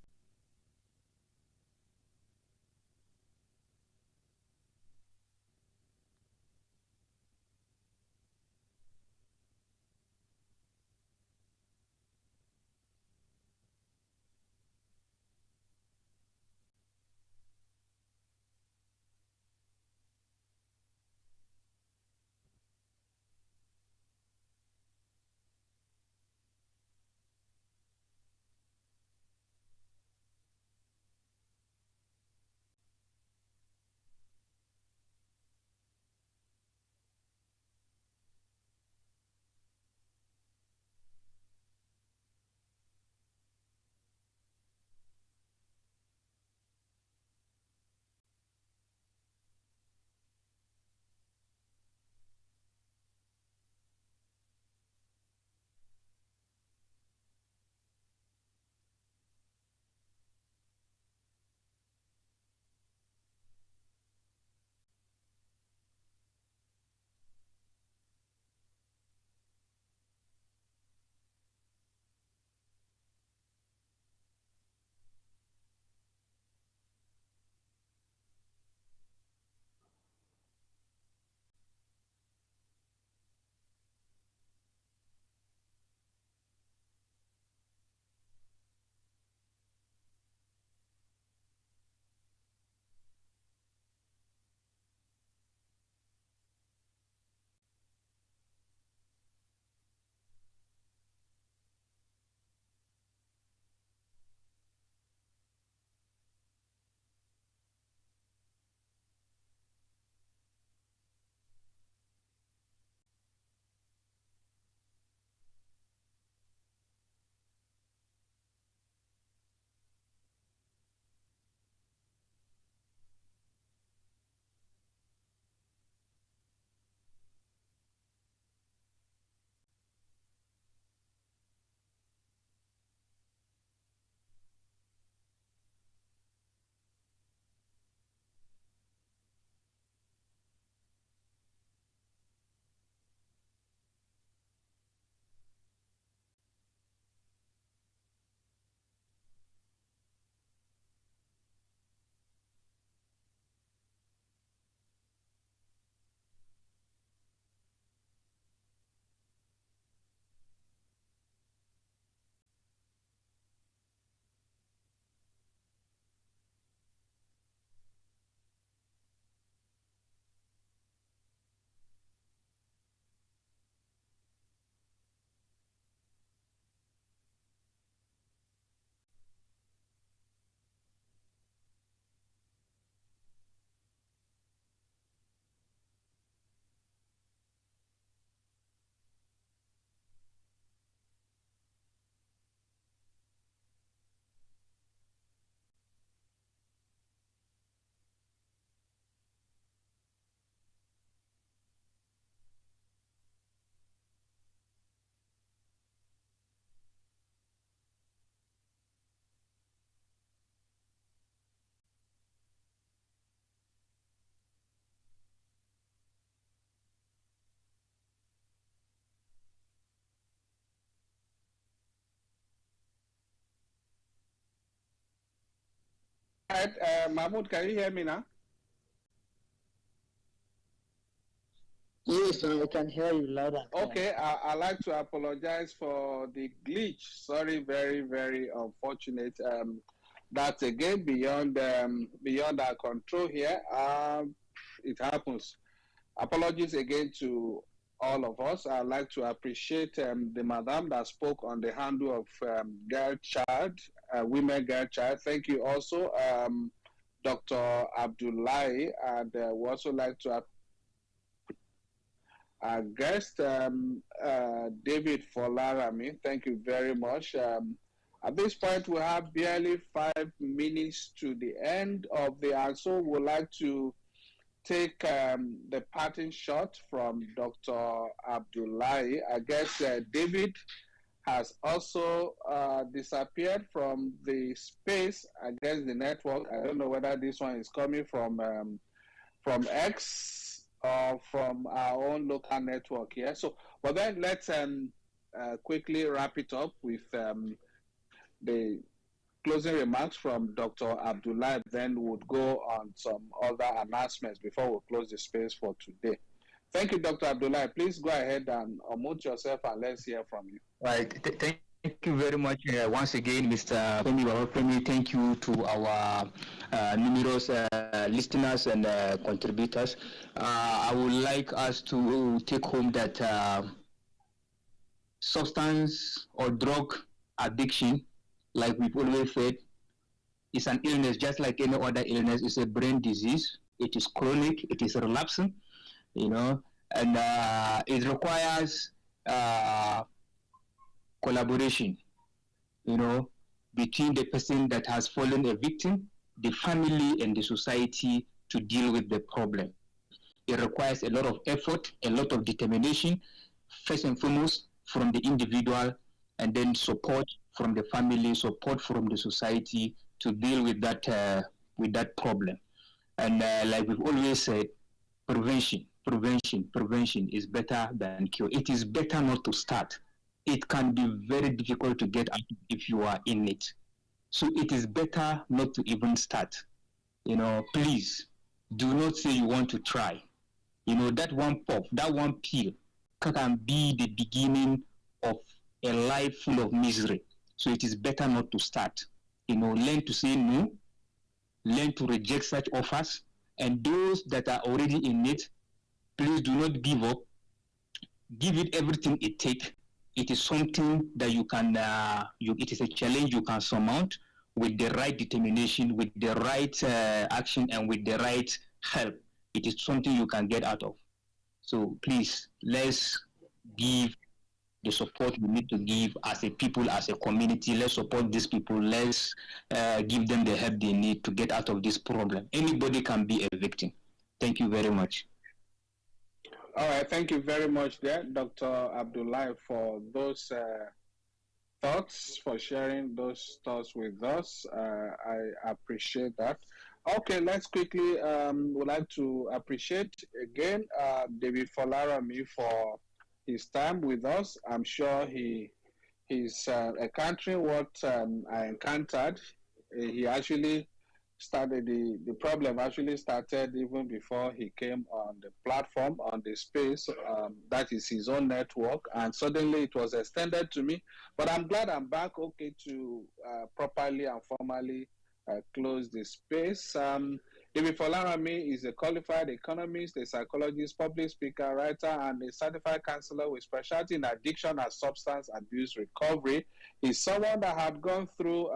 right, Mahmoud, can you hear me now? Yes, I can hear you loud and clear. Okay, I'd like to apologize for the glitch. Sorry, very, very unfortunate. That's again beyond our control here. It happens. Apologies again to all of us. I'd like to appreciate the madam that spoke on the handle of girl child, women girl child. Thank you also, Dr. Abdullahi, and we also like to our guest, David Folarami. Thank you very much. At this point, we have barely 5 minutes to the end of the answer. We'd like to take the parting shot from Dr. Abdullahi. I guess David has also disappeared from the space. I guess the network. I don't know whether this one is coming from X or from our own local network here. So, but then let's quickly wrap it up with the closing remarks from Dr. Abdullah. Then we'll go on some other announcements before we close the space for today. Thank you, Dr. Abdullah. Please go ahead and unmute yourself and let's hear from you. Right. Thank you very much once again, Mr. Femi. Thank you to our numerous listeners and contributors. I would like us to take home that substance or drug addiction, like we've always said, is an illness just like any other illness. It's a brain disease. It is chronic. It is relapsing, and it requires collaboration, between the person that has fallen a victim, the family, and the society to deal with the problem. It requires a lot of effort, a lot of determination, first and foremost from the individual, and then support from the family, support from the society to deal with that problem. And like we've always said, prevention is better than cure. It is better not to start. It can be very difficult to get out if you are in it. So it is better not to even start. Please do not say you want to try. That one puff, that one pill can be the beginning of a life full of misery. So it is better not to start. Learn to say no, learn to reject such offers, and those that are already in it, please do not give up. Give it everything it takes. It is something that you can, it is a challenge you can surmount with the right determination, with the right action, and with the right help. It is something you can get out of. So please, let's give the support we need to give as a people, as a community. Let's support these people. Let's give them the help they need to get out of this problem. Anybody can be a victim. Thank you very much. All right, thank you very much there, Dr. Abdullah, for those thoughts, for sharing those thoughts with us. I appreciate that. Okay, let's quickly, would like to appreciate again David Folarami for his time with us. I'm sure he's encountering what I encountered. He actually started, the problem actually started even before he came on the platform, on the space. That is his own network, and suddenly it was extended to me. But I'm glad I'm back, okay, to properly and formally close the space. David Folarami is a qualified economist, a psychologist, public speaker, writer, and a certified counselor with specialty in addiction and substance abuse recovery. He's someone that had gone through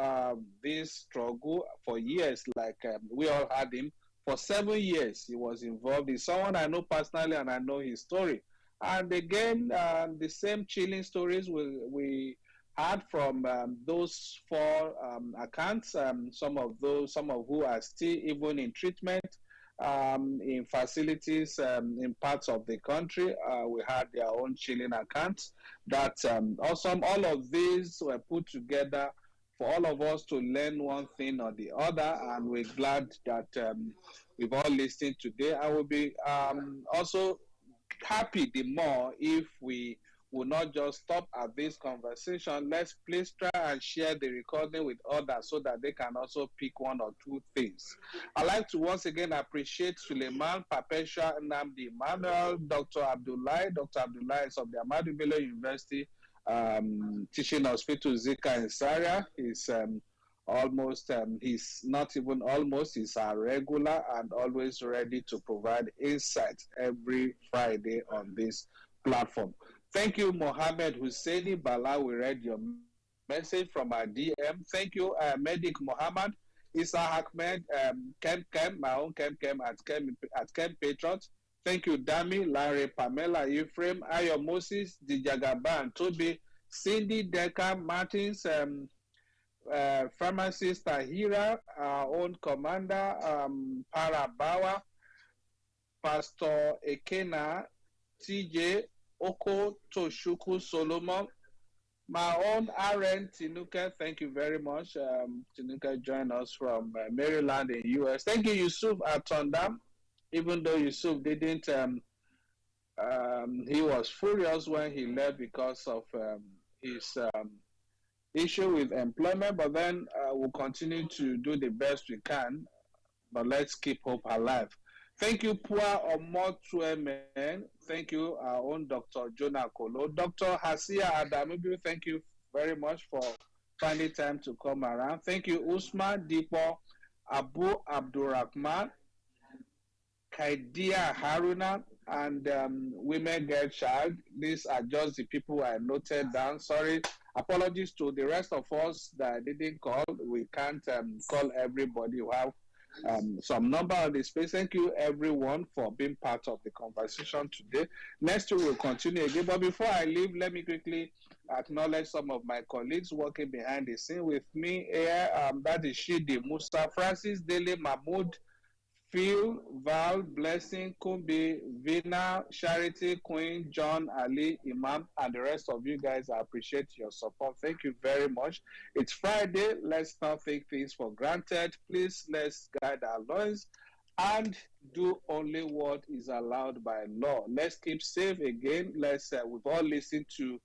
this struggle for years, like we all had him. For 7 years, he was involved. He's someone I know personally, and I know his story. And again, the same chilling stories we had from those 4 accounts, some of who are still even in treatment in facilities in parts of the country. We had their own chilling accounts. That awesome. All of these were put together for all of us to learn one thing or the other, and we're glad that we've all listened today. I will be also happy the more if we will not just stop at this conversation. Let's please try and share the recording with others so that they can also pick one or two things. I'd like to once again appreciate Suleiman, Perpetua, Nnamdi Emmanuel, Dr. Abdullahi. Dr. Abdullahi is of the Ahmadu Bello University Teaching Hospital Zika in Zaria. He's he's not even almost, he's a regular and always ready to provide insights every Friday on this platform. Thank you, Mohammed Husseini Bala. We read your message from our DM. Thank you, Medic Mohammed, Isa Ahmed, Kem, my own Kem at Kem Patriot. Thank you, Dami, Larry, Pamela, Ephraim, Ayo Moses, Dijagaban, Toby, Cindy, Decker, Martins, Pharmacist Tahira, our own commander, Parabawa, Pastor Ekena, TJ, Oko Toshuku Solomon, my own RN Tinuka. Thank you very much. Tinuka joined us from Maryland in US. Thank you, Yusuf Atondam. Even though Yusuf didn't, he was furious when he left because of his issue with employment, but then we'll continue to do the best we can, but let's keep hope alive. Thank you, Pua Omotuemen. Thank you, our own Dr. Jonah Kolo. Dr. Hasia Adamubu, thank you very much for finding time to come around. Thank you, Usman Dipo, Abu Abdurrahman, Kaidia Haruna, and Women Get Child. These are just the people I noted down. Sorry. Apologies to the rest of us that didn't call. We can't call everybody who have some number on the space. Thank you, everyone, for being part of the conversation today. Next week, we'll continue again. But before I leave, let me quickly acknowledge some of my colleagues working behind the scene with me here. That is Shidi Musa, Francis Dele, Mahmoud, Phil, Val, Blessing, Kumbi, Vina, Charity, Queen, John, Ali, Imam, and the rest of you guys. I appreciate your support. Thank you very much. It's Friday. Let's not take things for granted. Please, let's guide our loins and do only what is allowed by law. Let's keep safe again. We've all listened to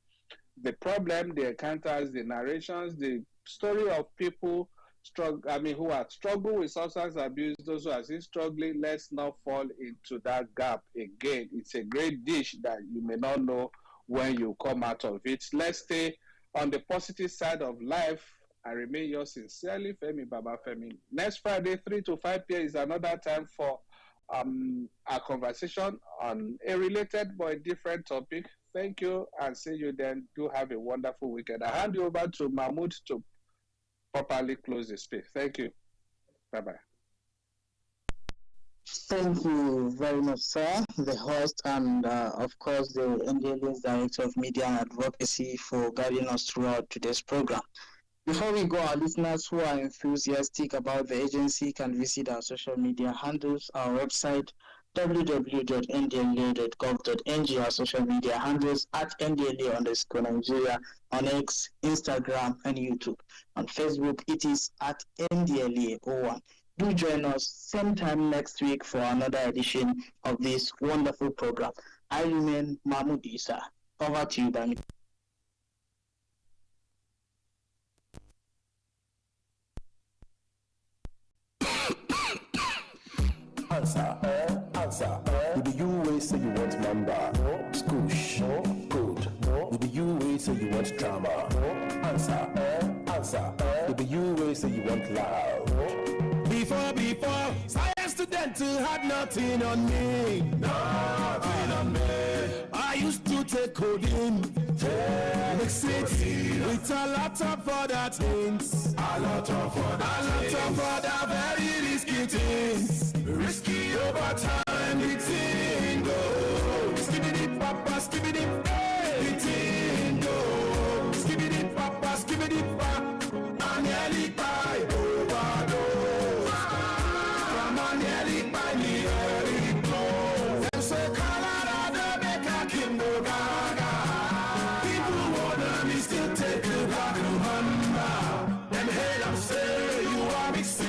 the problem, the encounters, the narrations, the story of people who are struggling with substance abuse, those who are still struggling. Let's not fall into that gap again. It's a great dish that you may not know when you come out of it. Let's stay on the positive side of life. I remain yours sincerely, Femi Baba Femi. Next Friday, 3 to 5 p.m. is another time for our conversation on a related but a different topic. Thank you, and see you then. Do have a wonderful weekend. I hand you over to Mahmoud to properly close the space. Thank you. Bye-bye. Thank you very much, sir, the host, and of course the NDLE's Director of Media and Advocacy for guiding us throughout today's program. Before we go, our listeners who are enthusiastic about the agency can visit our social media handles, our website, www.ndla.gov.ng, our social media handles at ndla_Nigeria on X, Instagram, and YouTube. On Facebook, it is at ndla01. Do join us same time next week for another edition of this wonderful program. I remain Mahmoud Isa. Over to you, Bami. Answer. With the you way say you want number. No. Scoosh. No. Good. No. With the you way say you want drama. No. Answer. With the you way say you want loud. No. Before, science student had nothing on me. Nothing on me. I used to take codeine. Mix it with a lot of other things. A lot of other very risky things. Risky over time, the thing go. Skibidi papa, skibidi hey. The thing go. Skibidi papa, skibidi papa. I nearly buy overdose. From I nearly buy me early clothes. Them say Colorado make a Kimbo Gaga. People wanna me still take the back to Honda. Them hate them say you are mixing.